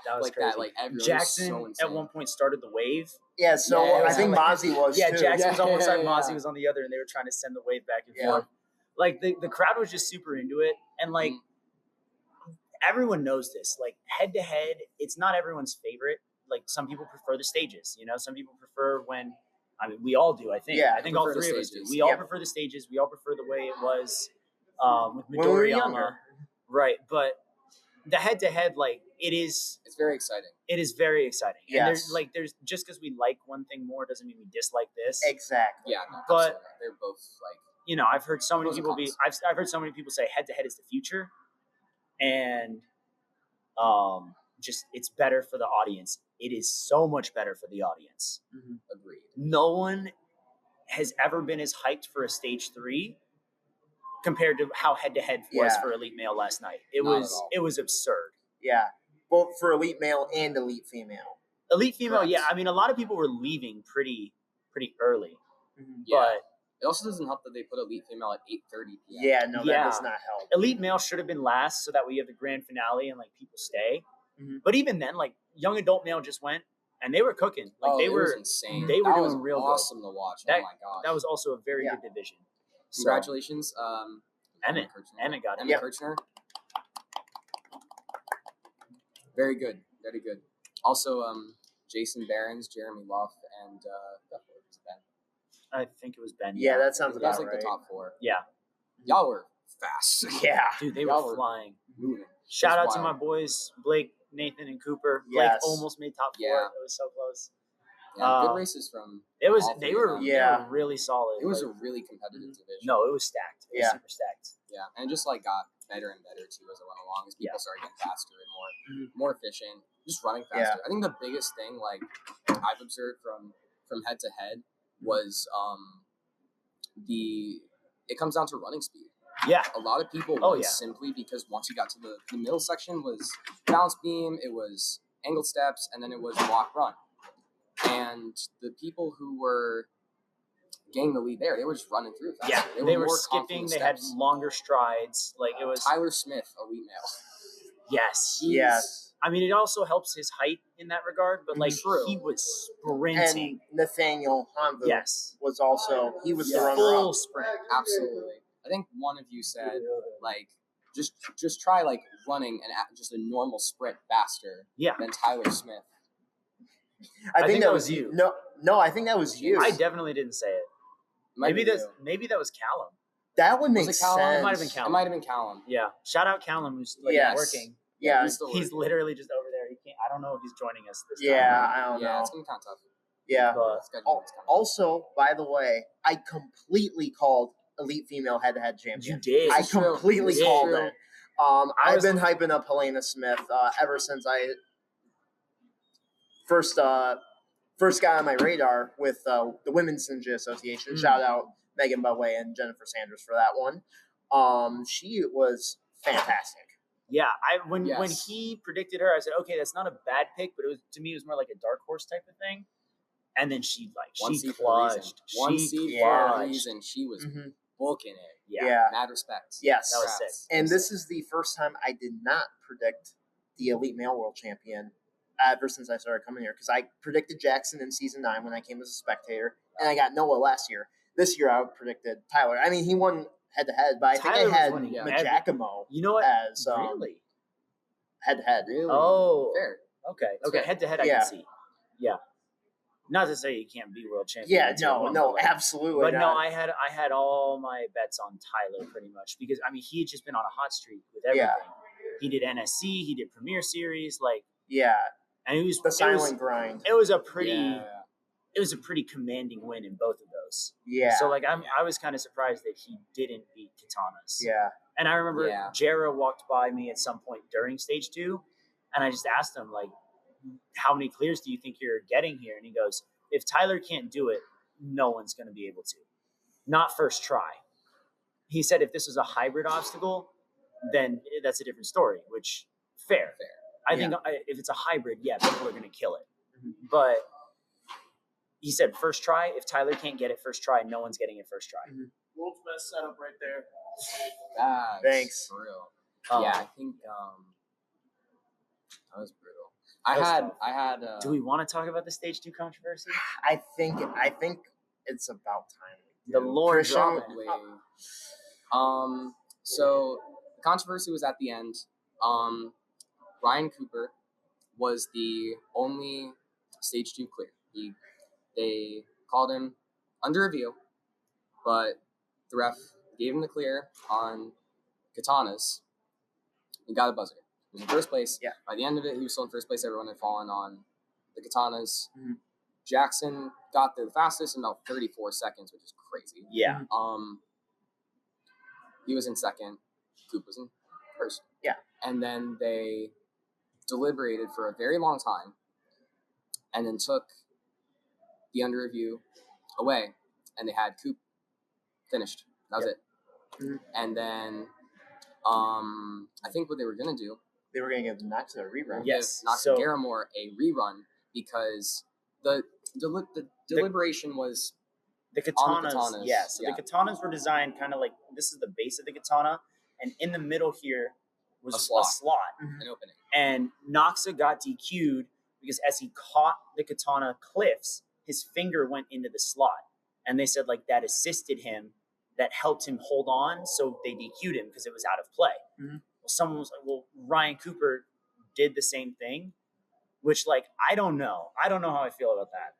That was like crazy. that. Like everyone Jackson was so insane. at one point started the wave. Yeah, so Yeah, I think Mozzie was Yeah, too. Jackson was on one side, Yeah. Mozzie was on the other, and they were trying to send the wave back and Yeah. forth. Like the crowd was just super into it, and like everyone knows this. Like head to head, it's not everyone's favorite. Like some people prefer the stages. You know, some people prefer when. I mean, we all do. I think. Yeah, I think all prefer the 3 of us do. stages. We all Yeah. prefer the stages. We all prefer the way it was with When we were Midoriyama. younger. Right, but the head to head, like it is. It's very exciting. It is very exciting. And Yes. there's just because we like one thing more doesn't mean we dislike this. Exactly. Yeah, no, But- absolutely. They're both like I've heard so many Pros and people cons. I've heard so many people say head to head is the future, and just it's better for the audience. It is so much better for the audience. Agreed. No one has ever been as hyped for a stage 3 compared to how head to head was Yeah. for Elite Male last night. It Not at was all. it was absurd. Yeah, both for elite male and elite female. Elite female, Correct. yeah. I mean, a lot of people were leaving pretty early, Yeah. but It also doesn't help that they put Elite Female at 8:30 p.m. Yeah, no, that Yeah. does not help. Elite Male should have been last so that we have the grand finale and like people stay. Mhm. But even then, like Young Adult Male just went and they were cooking. Like Oh, they it were was insane. they were that doing was real good. awesome to watch. That- Oh my gosh. That was also a very Yeah. good division. So, Congratulations, Emmett. Kirchner. Emmett got it. Emmett Yep. Kirchner. Very good. Very good. Also, Jason Barons, Jeremy Luff, and Ben. I think it was Ben. Yeah, that sounds That was about like right. the top 4. Yeah. Y'all were fast. Yeah, Dude, they Y'all were were flying. moving. Shout out It's to my wild. boys, Blake, Nathan, and Cooper. Blake Yes. almost made top 4. Yeah. It was so close. Yeah, good Uh, races from. It was all they three of were, them. they Yeah. were really solid. It was a Like, really competitive division. no, it was stacked. It was Yeah. super stacked. Yeah, and it just like got better and better too as it went along, as people Yeah. started getting faster and more efficient, just running faster. Yeah. I think the biggest thing like I've observed from head to head was it comes down to running speed. Yeah. A lot of people Oh, won yeah. simply because once you got to the middle section was balance beam, it was angled steps, and then it was walk run. And the people who were getting the lead there, they were just running through faster. Yeah. They were more skipping. confident They had steps. longer strides. Like it was. Tyler Smith, elite male. Yes. yes. I mean, it also helps his height in that regard, but like True. he was sprinting. And Nathaniel Honvu Yes. was also he was the Yeah. runner Full up. sprint. Absolutely. I think one of you said like just try like running just a normal sprint faster Yeah. than Tyler Smith. I think that was you. No, I think that was you. I definitely didn't say it. Might Maybe be that's you. maybe that was Callum. that would make Was it Callum? sense. It might have been It Callum. might have been Callum. Yeah. Shout out Callum who's like Yes. working. Yeah, he's still He's working. literally just over there. He can't. I don't know if he's joining us this time. yeah, I don't Yeah, know. it's gonna be kind of tough. Yeah. But It's gotta be- Al- it's kinda- Also, by the way, I completely called elite female head-to-head you champion. did. I It's true. completely It's called true. it. I I've was- been hyping up Helena Smith ever since I first got on my radar with the Women's Ninja Association. Mm. Shout out Megan Budway and Jennifer Sanders for that one. She was fantastic. Yeah, when Yes. he predicted her, I said, okay, that's not a bad pick, but it was to me it was more like a dark horse type of thing. And then she One she seed for a reason. clutched. One She seed for a clutched. reason. She was Mhm. booking it. Yeah. Mad respect. Yes. That was Congrats. sick. And this is the first time I did not predict the Elite Male World Champion ever since I started coming here. Because I predicted Jackson in Season 9 when I came as a spectator, and I got Noah last year. This year I predicted Tyler. I mean, he won head-to-head, but I think Tyler was I had winning Majacamo You know what? as Really? head-to-head. Really? Oh. Fair. Okay. That's Okay. fair. Head to head, I Yeah. can see. Yeah. Not to say you can't be world champion. Yeah, in tier one, no, but, like, absolutely But no, not. I had all my bets on Tyler pretty much because I mean he had just been on a hot streak with everything. Yeah. He did NSC, he did Premier Series, like, Yeah, and he was the silent grind. It was a pretty Yeah. it was a pretty commanding win in both of those. Yeah, So like I was kind of surprised that he didn't beat Katanas. yeah, And I remember Yeah. Jera walked by me at some point during stage 2, and I just asked him like, "How many clears do you think you're getting here?" And he goes, "If Tyler can't do it, no one's going to be able to. Not first try." He said, "If this was a hybrid obstacle, then that's a different story." Which fair. I think if it's a hybrid, yeah, people are going to kill it. Mhm. But he said, first try. If Tyler can't get it first try, no one's getting it first try. World's best setup right there. Facts. Thanks. For real. Um, Yeah, I think that was brutal. That was I had. Do we want to talk about the stage 2 controversy? I think it's about time. we The do. Lord Christian, dropping. So the controversy was at the end. Ryan Cooper was the only stage 2 clear. They called him under review, but the ref gave him the clear on Katanas. He got a buzzer. He was in first place. Yeah. By the end of it, he was still in first place. Everyone had fallen on the Katanas. Mhm. Jackson got there the fastest in about 34 seconds, which is crazy. Yeah. He was in second. Coop was in first. Yeah. And then they deliberated for a very long time and then took the under review away, and they had Coop finished. That was it. Mhm. And then I think what they were going to do, They were going to give Knox a rerun. Yes. Knox So- and Garamore a rerun because the deliberation was The On the katanas, katanas, yeah. So yeah. the katanas were designed kind of like this is the base of the katana, and in the middle here was A a slot. slot. an opening. And Noxa got DQ'd because as he caught the katana cliffs, his finger went into the slot, and they said like that assisted him, that helped him hold on, so they DQ'd him because it was out of play. Mhm. Well, someone was like, well, Ryan Cooper did the same thing, which like I don't know how I feel about that.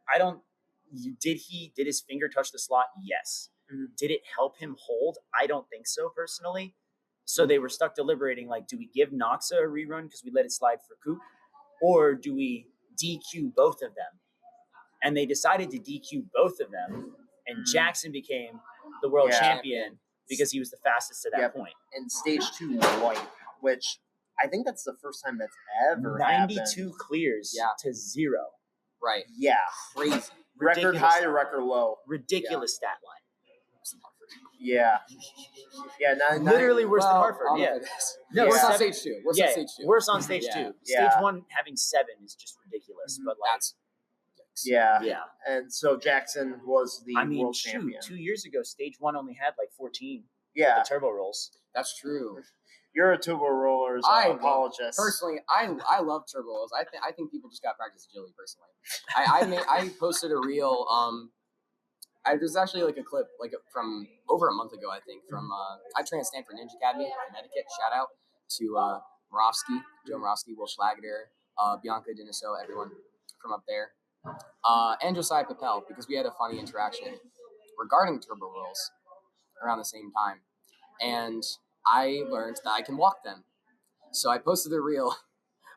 Did his finger touch the slot? Yes. Mhm. Did it help him hold? I don't think so personally. So they were stuck deliberating, like, do we give Noxa a rerun because we let it slide for Coop, or do we DQ both of them? And they decided to DQ both of them, and Jackson became the world Yeah. champion because he was the fastest to that Yep. point. And stage 2 wipe, which I think that's the first time that's ever 92 happened. clears Yeah. to 0. Right. Yeah. Crazy. Record Ridiculous. high to record low. Ridiculous stat line. Yeah. Yeah. Literally worse than Well, Hartford. I'll Yeah. look at this. No, Worse on seven- stage 2. Worse yeah, on stage 2. worse on stage Yeah. 2. Yeah. Stage 1 having 7 is just ridiculous. Mhm. But like, That's Yeah. yeah. And so Jackson was the I mean, world shoot, champion. 2 years ago, stage 1 only had like 14 Yeah. the turbo rolls. That's true. You're a turbo roller's I apologist. Personally, I love turbo rolls. I think people just got to practice agility. Personally, I posted a reel. It was actually like a clip from over a month ago. I think from I trained at Stanford Ninja Academy, Connecticut. Shout out to Morovsky, Joe Morovsky, Will Schlageter, Bianca Diniso, everyone from up there, and Josiah Papel, because we had a funny interaction regarding turbo rolls around the same time, and I learned that I can walk them. So I posted a reel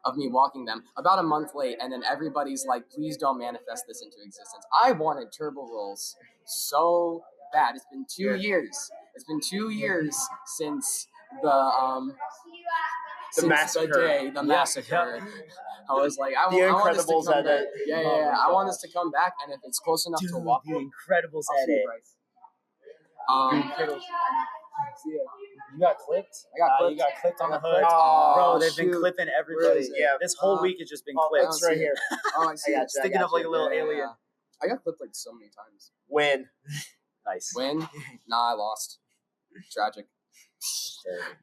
of me walking them about a month late, and then everybody's like, please don't manifest this into existence. I wanted turbo rolls so bad. It's been 2 years. It's been 2 years since the massacre. the massacre. I was like, I The want this to Incredibles come back. edit. Yeah. Oh my I want gosh. this to come back, and if it's close enough Dude, to walk, the Incredibles I'll see you, edit. Bryce. See ya. You got clipped? I got clipped. You got clipped on the I got hood. clipped. Bro, Oh, they've been shoot. clipping Where everybody. is it? Yeah. This whole week has just been Oh, clipped. it's right here. Oh, I see I it. got you. Sticking up like a little alien. I got clipped like so many times. Win. Nice. Win? Nah, I lost. Tragic.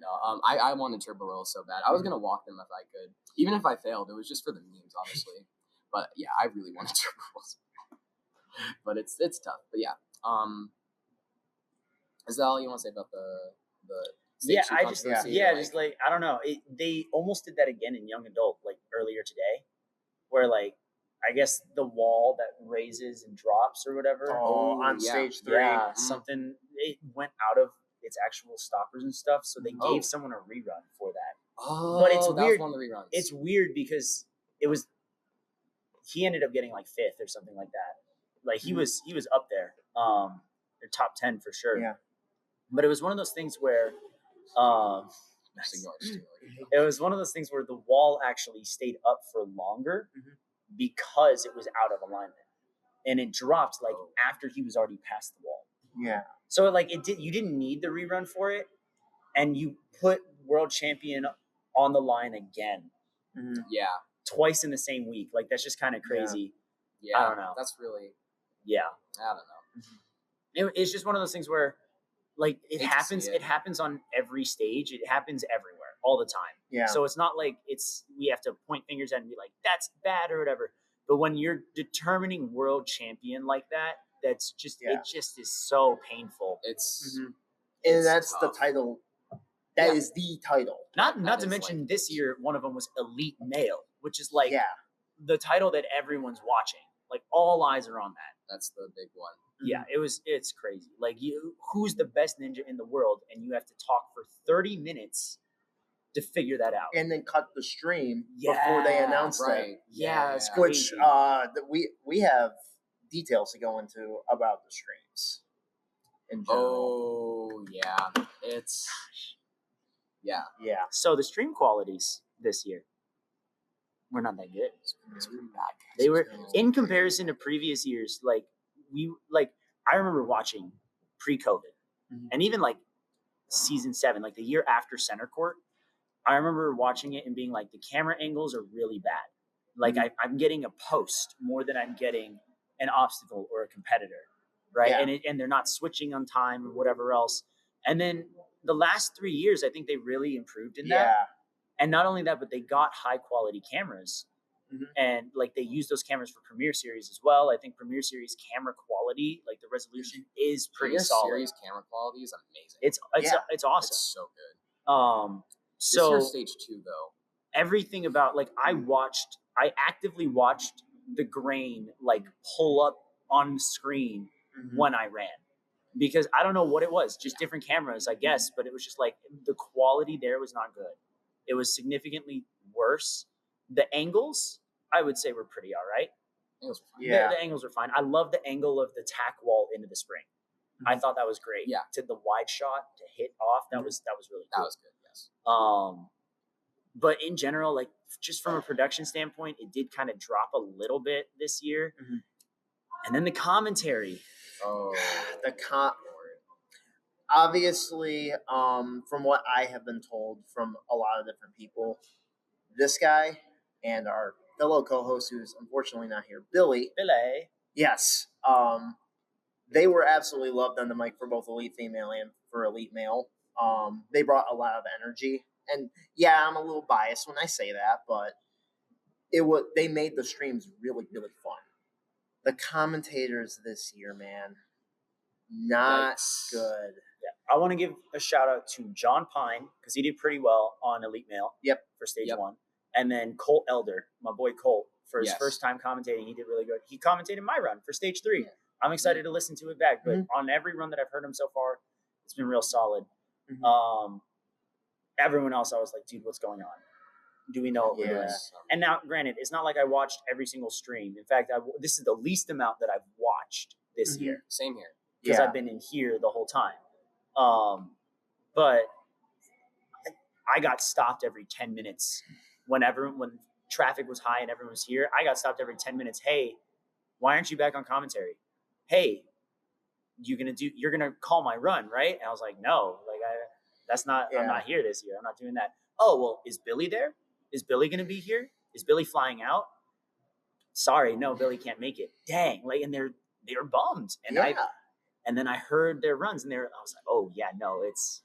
No, I wanted turbo rolls so bad. I was gonna walk them if I could, even if I failed. It was just for the memes, honestly. But yeah, I really wanted turbo rolls. But it's tough. But yeah, is that all you want to say about the stage Yeah, two I just controversy? yeah, Or, just like I don't know. They almost did that again in young adult, like earlier today, where like I guess the wall that raises and drops or whatever. Oh, on yeah. stage 3. Yeah, something it went out of its actual stoppers and stuff, so they Oh. gave someone a rerun for that. oh, But it's that weird. was one of the reruns. It's weird because he ended up getting like 5th or something like that. Like he was up there, or top 10 for sure. Yeah. But it was one of those things where, Just ignore it, just ignore it. it was one of those things where the wall actually stayed up for longer Mhm. because it was out of alignment, and it dropped like after he was already past the wall. Yeah. So like you didn't need the rerun for it, and you put world champion on the line again Mhm. Yeah, twice in the same week. Like that's just kind of crazy. yeah. I don't know. That's really, Yeah. I don't know. It's just one of those things where like it Hate to happens. see it. It happens on every stage. It happens everywhere all the time. Yeah. So it's not like we have to point fingers at it and be like, that's bad or whatever. But when you're determining world champion like that, that's just Yeah. it just is so painful. It's Mhm. And It's that's the tough. title. That Yeah. is the title. Not That to is, mention like- this year one of them was elite male, which is like Yeah. the title that everyone's watching. Like all eyes are on that. that's the big one. Yeah, it's crazy. Like who's the best ninja in the world, and you have to talk for 30 minutes to figure that out. And then cut the stream before they Yeah, announced Right. it. Yeah, it's Which crazy. we have details to go into about the streams in general. Oh yeah, it's yeah. So the stream qualities this year were not that good. It's pretty bad. Guys. They were It's in comparison to previous years. I remember watching pre-COVID, and even like season 7, like the year after Center Court. I remember watching it and being like, the camera angles are really bad. Like I'm getting a post more than I'm getting an obstacle or a competitor, right? Yeah. And they're not switching on time or whatever else. And then the last 3 years, I think they really improved in that. Yeah. And not only that, but they got high quality cameras, and like they use those cameras for Premiere Series as well. I think Premiere Series camera quality, like the resolution, is pretty solid. Series camera quality is amazing. It's awesome. It's so good. So this year's stage 2 though. Everything about like I actively watched the grain like pull up on the screen when I ran, because I don't know what it was, just different cameras, I guess, but it was just like the quality there was not good. It was significantly worse. The angles, I would say, were pretty all right. Angles were fine. Yeah. The angles were fine. I love the angle of the tack wall into the spring. I thought that was great. Yeah. To the wide shot to hit off, that was really cool. That was good. Yes. But in general, like just from a production standpoint, it did kind of drop a little bit this year. And then the commentary. Oh, Obviously, from what I have been told from a lot of different people, this guy and our fellow co-host, who's unfortunately not here, Billy. Yes. They were absolutely loved on the mic for both Elite Female and for Elite Male. They brought a lot of energy. And yeah, I'm a little biased when I say that, but they made the streams really, really fun. The commentators this year, man, not good. Yeah. I want to give a shout out to John Pine, because he did pretty well on Elite Male. For stage 1. And then Colt Elder, my boy Colt, for his first time commentating, he did really good. He commentated my run for stage 3. Yeah. I'm excited to listen to it back, but on every run that I've heard him so far, it's been real solid. Everyone else, I was like, dude, what's going on? Do we know what we're doing? And now, granted, it's not like I watched every single stream. In fact, this is the least amount that I've watched this year. Same here. Because I've been in here the whole time. But I got stopped every 10 minutes when traffic was high and everyone was here. I got stopped every 10 minutes. Hey, why aren't you back on commentary? Hey, you're gonna call my run, right? And I was like, no, like I'm not here this year. I'm not doing that. Oh, well, is Billy there? Is Billy gonna be here? Is Billy flying out? Sorry, no, Billy can't make it. Dang, like, and they were bummed. And and then I heard their runs, and I was like, oh yeah, no, it's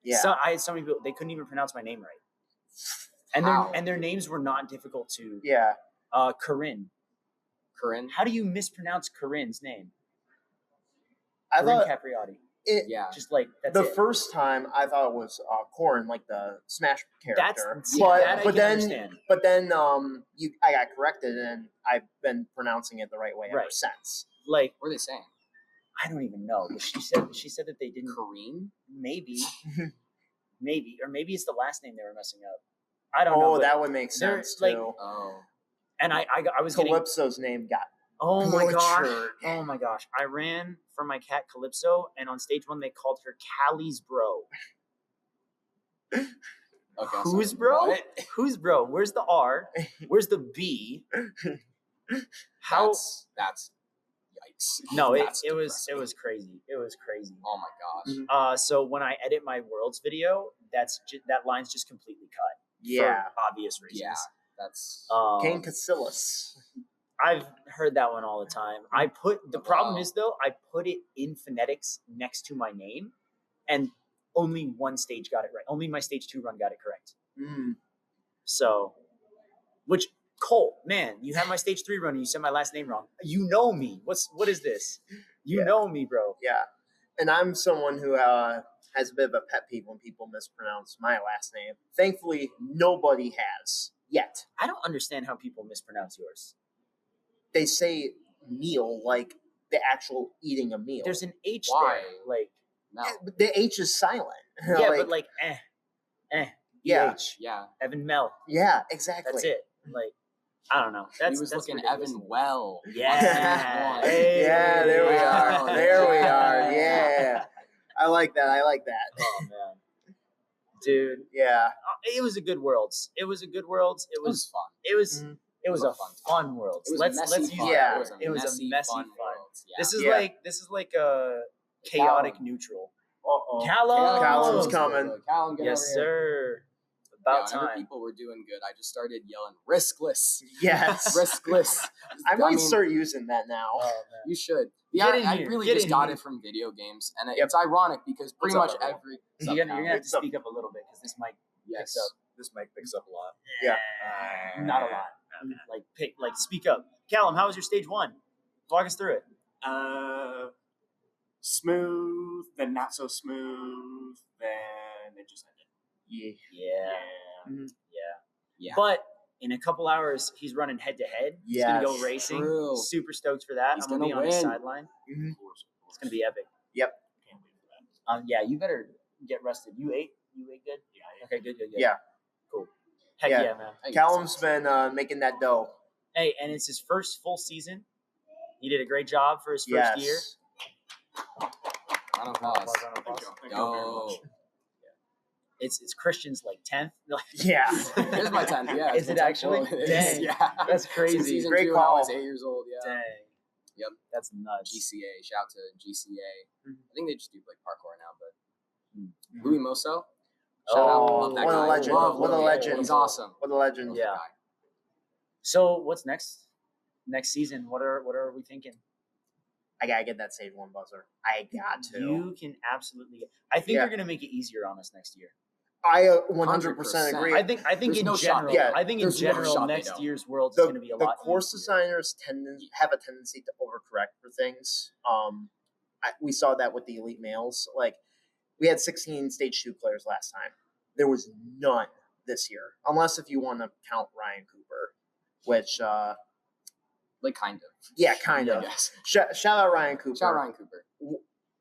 So I had so many people, they couldn't even pronounce my name right. And their names were not difficult to. Corinne. How do you mispronounce Corinne's name? Corinne Capriati. Just like that's the first time I thought it was Corin, like the Smash character. But then I got corrected, and I've been pronouncing it the right way ever since. Like, what are they saying? I don't even know. But she said that they didn't. Corinne? Maybe, or maybe it's the last name they were messing up. I don't know. Oh, that would make sense too. Like, and I was Calypso's name got. Oh my gosh! Oh my gosh! I ran for my cat Calypso, and on stage 1 they called her Callie's bro. Okay, who's bro? What? Who's bro? Where's the R? Where's the B? How? That's yikes. No, it was crazy. It was crazy. Oh my gosh. So when I edit my Worlds video, that line's just completely cut. Yeah. For obvious reasons. Yeah. That's Kane Casillas. I've heard that one all the time. The problem is though, I put it in phonetics next to my name, and only one stage got it right. Only my stage 2 run got it correct. So, which Colt, man, you have my stage 3 run and you said my last name wrong. You know me. What is this? You know me, bro. Yeah. And I'm someone who has a bit of a pet peeve when people mispronounce my last name. Thankfully, nobody has yet. I don't understand how people mispronounce yours. They say meal like the actual eating a meal. There's an H Why? there. Like, no. The H is silent. Yeah, but like, yeah. EH. Yeah. Evan Mel. Yeah, exactly. That's it. Like, I don't know. He was looking ridiculous. Evan Well. Yeah. Yeah, there we are. There we are. Yeah. I like that. Oh man, dude, Yeah. it was a good Worlds. It was a good Worlds. It It was was. fun. It was. Mhm. It was It a was a fun Worlds. It was Let's messy use fun. Yeah. that. It was a messy fun. Worlds. Yeah. This is Yeah. like a chaotic Callum. neutral. Uh-oh. Callum. Callum's coming. Callum, get Yes, over here. sir. Yeah, About whenever time. people were doing good, I just started yelling riskless, Yes. riskless. I might mean, start using that now. Oh man. You should. Get Yeah, in I here. really Get just in got here. it from video games, and Yep. it's ironic because pretty What's much up, everyone? every. You're gonna have to What's up? speak up a little bit because this mic Yes. picks up. This mic picks up a lot. Yeah. Not a lot. Like speak up. Callum, how was your stage one? Walk us through it. Smooth, then not so smooth, then it just ended. Yeah. Yeah. Yeah. But in a couple hours, he's running head to head. He's gonna go Yes. racing. True. Super stoked for that. He's I'm gonna be gonna on his win. sideline. Mhm. Of course. It's gonna be epic. Yep. Can't wait for that. Yeah, you better get rested. You ate? You ate good? Yeah. Okay, good. Yeah. Cool. Heck Yeah. yeah, man. Callum's been making that dough. Hey, and it's his first full season. He did a great job for his first Yes. year. Round of applause. Thank you. Thank you very Yo. much. It's Christian's like 10th. Yeah. Here's my 10th. Yeah. Is it's it my 10th actually? world. It is, Dang. Yeah. That's Since crazy. season Great 2 when I was call. 8 years old. Yeah. Dang. Yep. That's nuts. GCA. Shout out to GCA. Mhm. I think they just do like parkour now, but Mhm. Louis Mosso. Oh, Shout out. Love that what a guy. legend. Love What a Louis. legend. He's awesome. What a legend. Love Yeah. that guy. So what's next? Next season, what are we thinking? I gotta get that save one buzzer. I got to. You can absolutely. I think Yeah. they're gonna make it easier on us next year. I 100% agree. I think There's in no shot general. they don't. I think in There's no general shot they next don't. year's Worlds is the, gonna be a the lot. course easier. designers have a tendency to overcorrect for things. We saw that with the elite males. Like we had 16 stage 2 players last time. There was none this year, unless if you want to count Ryan Cooper, which Like kind of. yeah, kind of. Yes. Shout out Ryan Cooper. Shout out Ryan Cooper.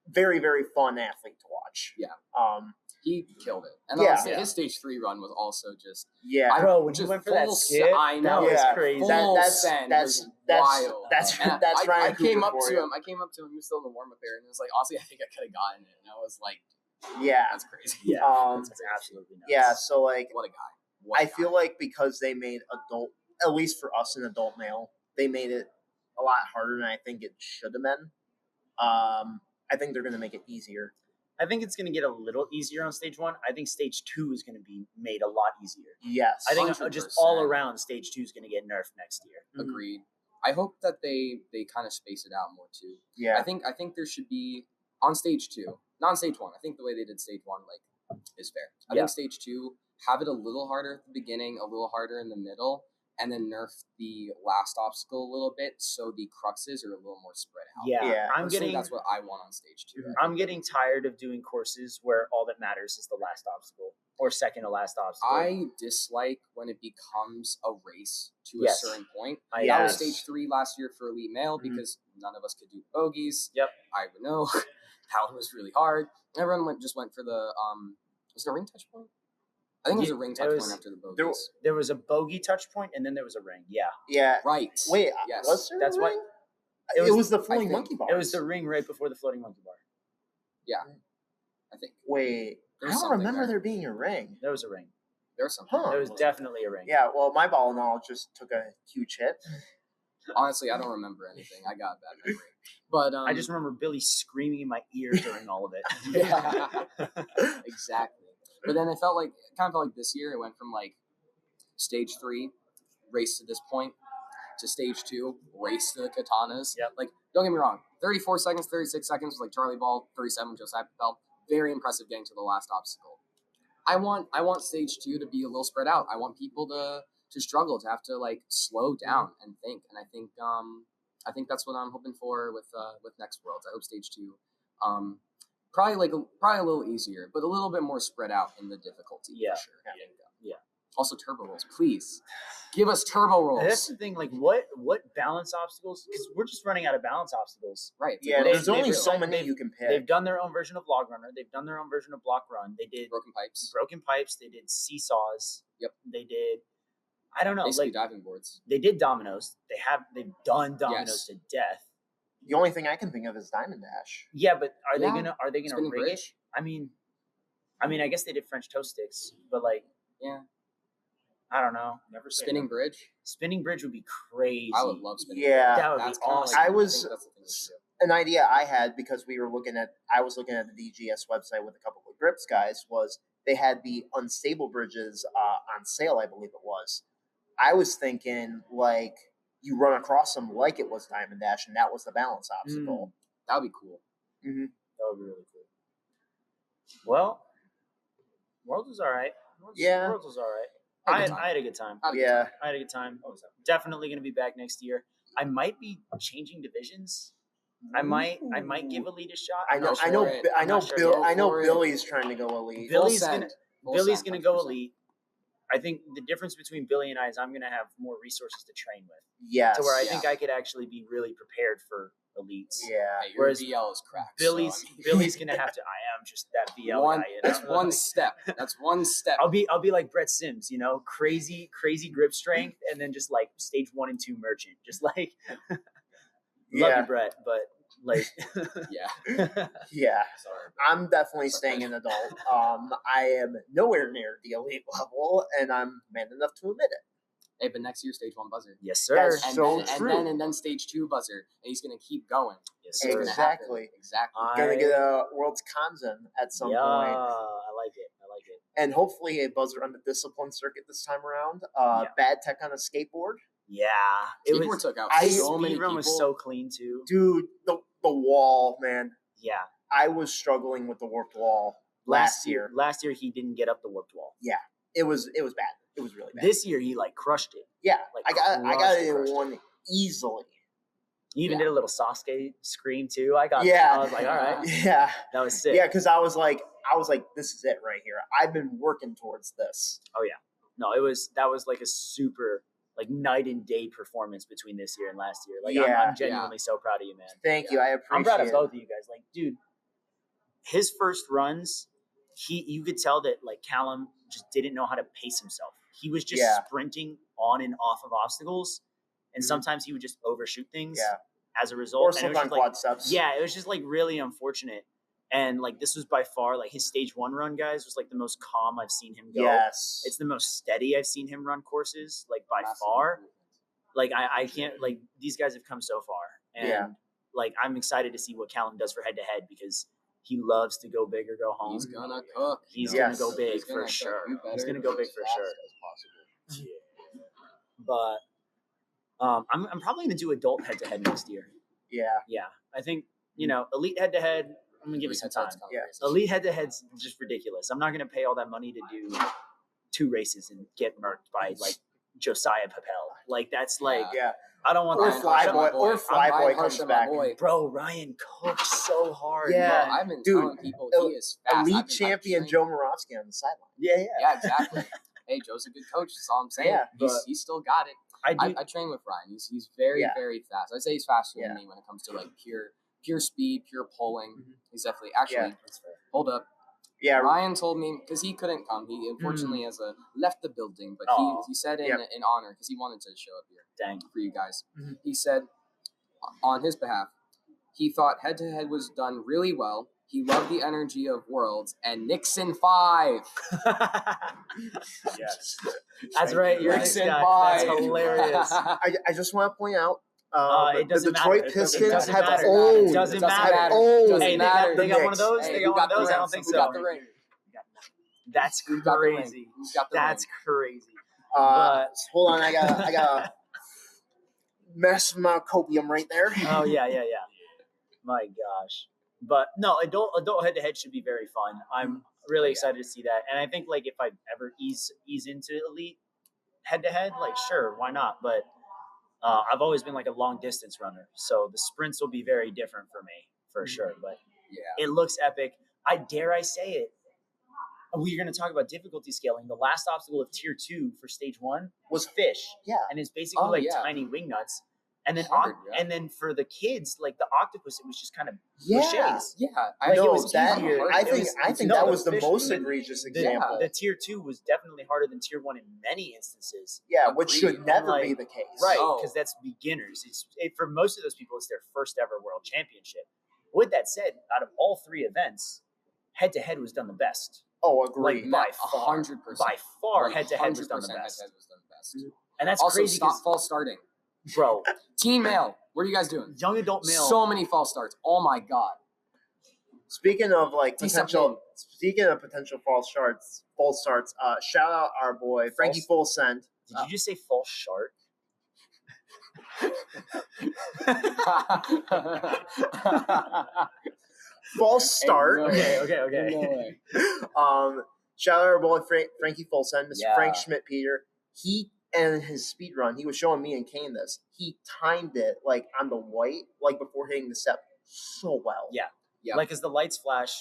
Very very fun athlete to watch. Yeah. Um. He killed it. And Yeah. honestly, his stage 3 run was also just Yeah. Bro, when you just went for that full skip, I that know. was Yeah. crazy. Full send was wild. That's And that's I Ryan came Cooper up for to you. him. He was still in the warm up area, and it was like, honestly, I think I could have gotten it. And I was like, Yeah. that's crazy. Yeah, Um. that's absolutely nuts. Yeah. So like, What a guy. What a I guy. feel like because they made adult, at least for us, an adult male, they made it a lot harder than I think it should have been. I think they're going to make it easier. I think it's gonna get a little easier on stage 1. I think stage 2 is gonna be made a lot easier. Yes. I think just all 100%. around stage 2 is gonna get nerfed next year. Agreed. I hope that they kind of space it out more too. Yeah. I think there should be on stage 2, not on stage 1. I think the way they did stage 1 is fair. I Yeah. think stage 2 have it a little harder at the beginning, a little harder in the middle, and then nerf the last obstacle a little bit so the cruxes are a little more spread out. Yeah, Yeah. I'm Personally, getting that's what I want on stage 2. I'm getting tired of doing courses where all that matters is the last obstacle or second to last obstacle. I dislike when it becomes a race to Yes. a certain point. I That was Yes. stage 3 last year for elite male Mhm. because none of us could do bogeys. Yep. I would know how it was really hard. Everyone went for the was there a ring touch point? I think it was Yeah, a ring there touch was- point after the bogeys. there- There was a bogey touch point and then there was a ring. Yeah, Yeah. Right. Wait. Yes. Was there That's a what- ring? it It was- was the floating think- monkey bars. it was the ring right before the floating monkey bar. I think Wait. There I was don't something remember there. there being a ring. There was a ring. there was something. Huh. There was definitely a ring. Yeah. Well, my ball knowledge just took a huge hit. Honestly, I don't remember anything. I got bad memory. But I just remember Billy screaming in my ear during all of it. Yeah. Exactly. But then it kind of felt like this year it went from like stage 3, race to this point, to stage 2, race to the katanas. Yep. Like, don't get me wrong, 34 seconds, 36 seconds was like Charlie Ball, 37 Josiah Patel. Very impressive getting to the last obstacle. I want stage 2 to be a little spread out. I want people to struggle, to have to like slow down and think. And I think that's what I'm hoping for with next Worlds. I hope stage 2 probably a little easier, but a little bit more spread out in the difficulty. Yeah. For sure. I think, Yeah. Also, turbo rolls, please give us turbo rolls. That's the thing. Like, what balance obstacles? Because we're just running out of balance obstacles. Right. It's Yeah. like, There's they've only just so like- many you can pick. They've done their own version of log runner. They've done their own version of block run. They did broken pipes. broken pipes. They did seesaws. Yep. They did. I don't know. Basically Like diving boards. they did dominoes. They've done dominoes Yes. to death. The only thing I can think of is Diamond Dash. Yeah, but are they Yeah. gonna Spinning rig it? bridge. I mean, I guess they did French toast sticks, but like, Yeah. I don't know. Never say Spinning never. bridge. Spinning bridge would be crazy. I would love spinning Yeah. That would be bridge. That's kinda awesome. Like, I was- think that's the thing we should do. An idea I had because I was looking at the DGS website with a couple of grips guys was they had the unstable bridges on sale, I believe it was. I was thinking like you run across them like it was Diamond Dash, and that was the balance obstacle. That would be cool. Mm-hmm. That would be really cool. Well, Worlds was all right. Yeah. Worlds was all right. Had a I good time. had a good time. Had a good Yeah. time. I had a good time. Definitely going to be back next year. I might be changing divisions. I might give Elite a shot. I I'm know, not I sure. know, it. I know, I'm not sure Bill. yet. I know for it. Billy's trying to go elite. Billy's Full gonna send. Full Billy's send, gonna go 100%. elite. I think the difference between Billy and I is I'm gonna have more resources to train with, Yes. to where I Yeah. think I could actually be really prepared for elites. Yeah. Hey, your Whereas VL is cracked. Billy's so, I mean, Billy's gonna have to. I am just that VL one. guy. You know? That's one Like, step. That's one step. I'll be like Brett Sims, crazy grip strength, and then just like stage 1 and 2 merchant, just like love Yeah. you, Brett, but like Yeah. Yeah. Sorry. I'm definitely staying an adult. I am nowhere near the elite level, and I'm man enough to admit it. Hey, but next year, stage 1 buzzer. yes, sir. That's And so then, true. And then stage 2 buzzer. And he's going to keep going. Yes, It's sir. gonna happen. Exactly. Exactly. Gonna get a World's Kanzen at some yeah, point, I like it. and hopefully a buzzer on the discipline circuit this time around. Yeah. Bad tech on a skateboard, Yeah, it Skateboard was. took out I- so many Speed run people. was so clean too. dude. The wall, man. Yeah, I was struggling with the warped wall last year. Last year he didn't get up the warped wall. It was bad. It was really bad. This year he like crushed it. yeah, like, I got crushed it it. in one easily. He even Yeah. did a little Sasuke scream too. I Yeah. was like, all right, Yeah, that was sick. yeah, because I was like, this is it right here. I've been working towards this. No, that was like a super like night and day performance between this year and last year. Like Yeah. I'm genuinely so proud of you, man. Thank you. I appreciate I'm proud of it. both of you guys. Like, dude, his first runs, you could tell that like Calum just didn't know how to pace himself. He was just Yeah. sprinting on and off of obstacles, and Mhm. sometimes he would just overshoot things. Yeah. As a result, Or And it slip was on just, like, quad steps. yeah, it was just like really unfortunate. And like this was by far like his stage 1 run, guys, was like the most calm I've seen him go. Yes. It's the most steady I've seen him run courses, like by Massive far. improvement. Like I can't like these guys have come so far, and Yeah. like I'm excited to see what Calum does for head to head because he loves to go big or go home. He's gonna cook. He's Yes. gonna go big He's gonna for cook. sure. You better He's gonna go as big for fast sure. as possible. But I'm probably gonna do adult head to head next year. Yeah. Yeah, I think elite head to head. I'm gonna give it some time. Yeah. Elite head to head's just ridiculous. I'm not gonna pay all that money to do 2 races and get murked by like Josiah Papel. Like that's like Yeah. I don't want Or that. Flyboy. Or Flyboy comes back. Bro, Ryan cooks so hard. Yeah. man. I've been Dude, telling people he is fast. I've Elite been- champion I've Joe Moravsky on the sideline. Yeah. Yeah, exactly. Hey, Joe's a good coach. That's all I'm saying. Yeah, He's still got it. I do. I train with Ryan. He's very, Yeah. very fast. I'd say he's faster Yeah. than me when it comes to like pure speed, pure pulling. Mhm. He's definitely actually. Hold up. Yeah. Ryan told me because he couldn't come. He unfortunately left the building, but Aw. he said in Yep. in honor because he wanted to show up here Dang. for you guys. Mhm. He said on his behalf, he thought head to head was done really well. He loved the energy of Worlds and Nixon 5. Yes. That's right. You're Nixon this guy. 5. That's hilarious. I just want to point out It the doesn't Detroit matter. It Pistons doesn't have matter. owned. It doesn't have matter. owned Doesn't Hey, matter. they got one of Knicks. those. Hey, They who got one of got the those. I ring? don't think Who so. got the ring? That's Who got the ring? crazy. Who's got the That's ring? crazy. But hold on, I got massive amount of copium right there. Oh yeah. My gosh. But no, adult head to head should be very fun. I'm really excited to see that, and I think like if I ever ease into elite head to head, like sure, why not? But I've always been like a long distance runner, so the sprints will be very different for me for sure. But Yeah. it looks epic. I say it. We're going to talk about difficulty scaling. The last obstacle of tier 2 for stage 1 was fish. Yeah. And it's basically Oh, like yeah. tiny wing nuts. And then Hard, yeah. and then for the kids, like the octopus, it was just kind of Yeah. cliches. Yeah, Like, No, it was that, easier. I It think was- I think no, that the was the fish- most the- egregious The, example. the tier 2 was definitely harder than tier 1 in many instances. Yeah, which should Agreed. never Like, be the case. Right, No. because that's beginners. For most of those people, it's their first ever world championship. With that said, out of all 3 events, head-to-head was done the best. Oh, agreed. Like, by far. 100%. By far, head-to-head was done the 100% best. head-to-head was done the best. And that's Also, crazy stop 'cause, false starting. bro, Teen male, what are you guys doing? young adult male. So many false starts. Oh my god. Speaking of like Discipline. potential false starts, shout out our boy Frankie Full Send. Did you just say false shart? False start. No Okay, way. okay. No way. Shout out our boy Frankie Full Send, Mr. Yeah. Frank Schmidt Peter. He and his speed run, he was showing me and Kane this. He timed it like on the white, like before hitting the step, so well. Yeah. Yep. Like, as the lights flash,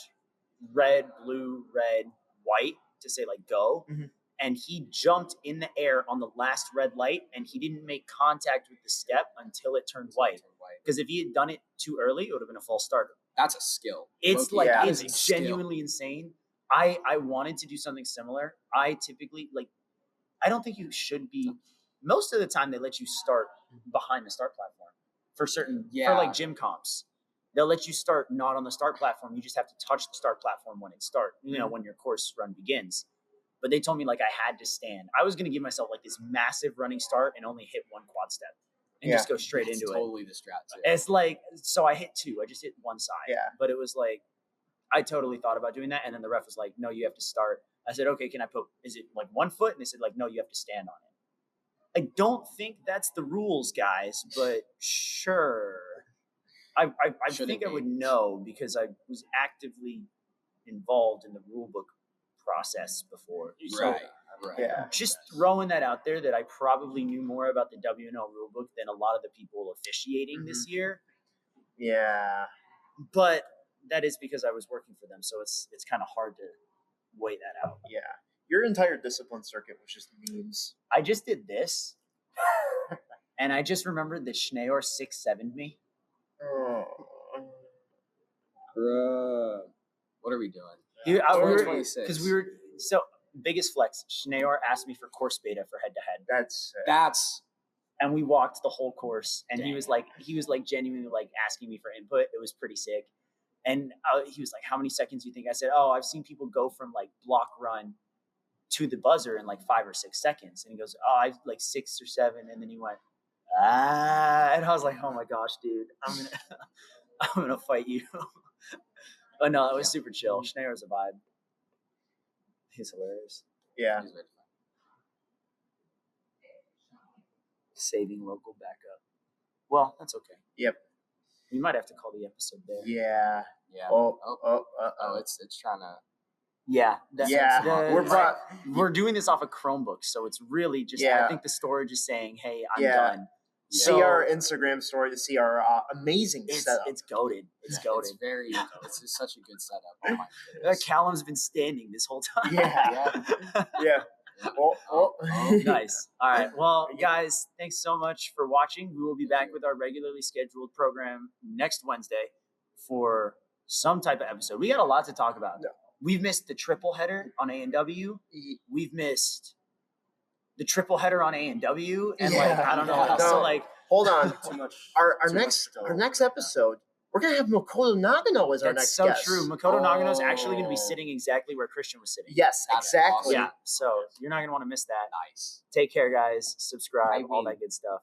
red, blue, red, white to say like go, Mhm. and he jumped in the air on the last red light, and he didn't make contact with the step until it turned white. Because if he had done it too early, it would have been a false start. That's a skill. It's Loki, like yeah, it's that is a skill. genuinely insane. I wanted to do something similar. I typically I don't think you should be. Most of the time, they let you start behind the start platform for Yeah. like gym comps. They'll let you start not on the start platform. You just have to touch the start platform when it starts. When your course run begins. But they told me like I had to stand. I was going to give myself like this massive running start and only hit 1 quad step and just go straight That's into it. totally the strat too. It's like, so I hit 2. I just hit one side. Yeah. But it was like, I totally thought about doing that. And then the ref was like, no, you have to start. I said, okay, is it like 1 foot? And they said like, no, you have to stand on it. I don't think that's the rules, guys, but sure. I Should think it I be? would know because I was actively involved in the rule book process before. So Right. Yeah. just throwing that out there that I probably knew more about the WNL rulebook than a lot of the people officiating this year. Yeah. But that is because I was working for them, so it's kind of hard to weigh that out. Yeah. Your entire discipline circuit was just memes. I just did this, and I just remembered that Schneor 6'7'd me. Oh. Bruh. What are we doing? Because we were so biggest flex. Schneor asked me for course beta for head to head, That's and we walked the whole course. And he Dang. was like genuinely like asking me for input. It was pretty sick. And he was like, "How many seconds do you think?" I said, "Oh, I've seen people go from like block run to the buzzer in like 5 or 6 seconds." And he goes, "Oh, I've like 6 or 7." And then he went, and I was like, "Oh my gosh, dude, I'm gonna fight you." But no, it was super chill. Schneer's a vibe. He's hilarious. Yeah. Saving local backup. Well, that's okay. Yep. We might have to call the episode there. Yeah. yeah. Oh. It's trying to. Yeah. Yeah. We're doing this off of Chromebooks, so it's really just. Yeah. I think the storage is saying, "Hey, I'm Yeah. done." See our Instagram story to see our amazing setup. It's goated. It's goated. It's just such a good setup. Oh my goodness. Callum's been standing this whole time. Yeah. Yeah. Oh. Nice. All right. Well, guys, thanks so much for watching. We will be back with our regularly scheduled program next Wednesday for some type of episode. We got a lot to talk about. No. We've missed the triple header on A&W. We've missed the triple header on A&W. And I don't know what else. No. So Hold on. Too much. Our Too much next to go. our next episode, we're gonna have Makoto Nagano as our that's next so guest. true. Makoto Nagano is actually going to be Oh. sitting exactly where Christian was sitting. Yes, That's exactly. Yeah. So you're not going to want to miss that. Nice. Take care, guys. Subscribe, all Maybe. that good stuff.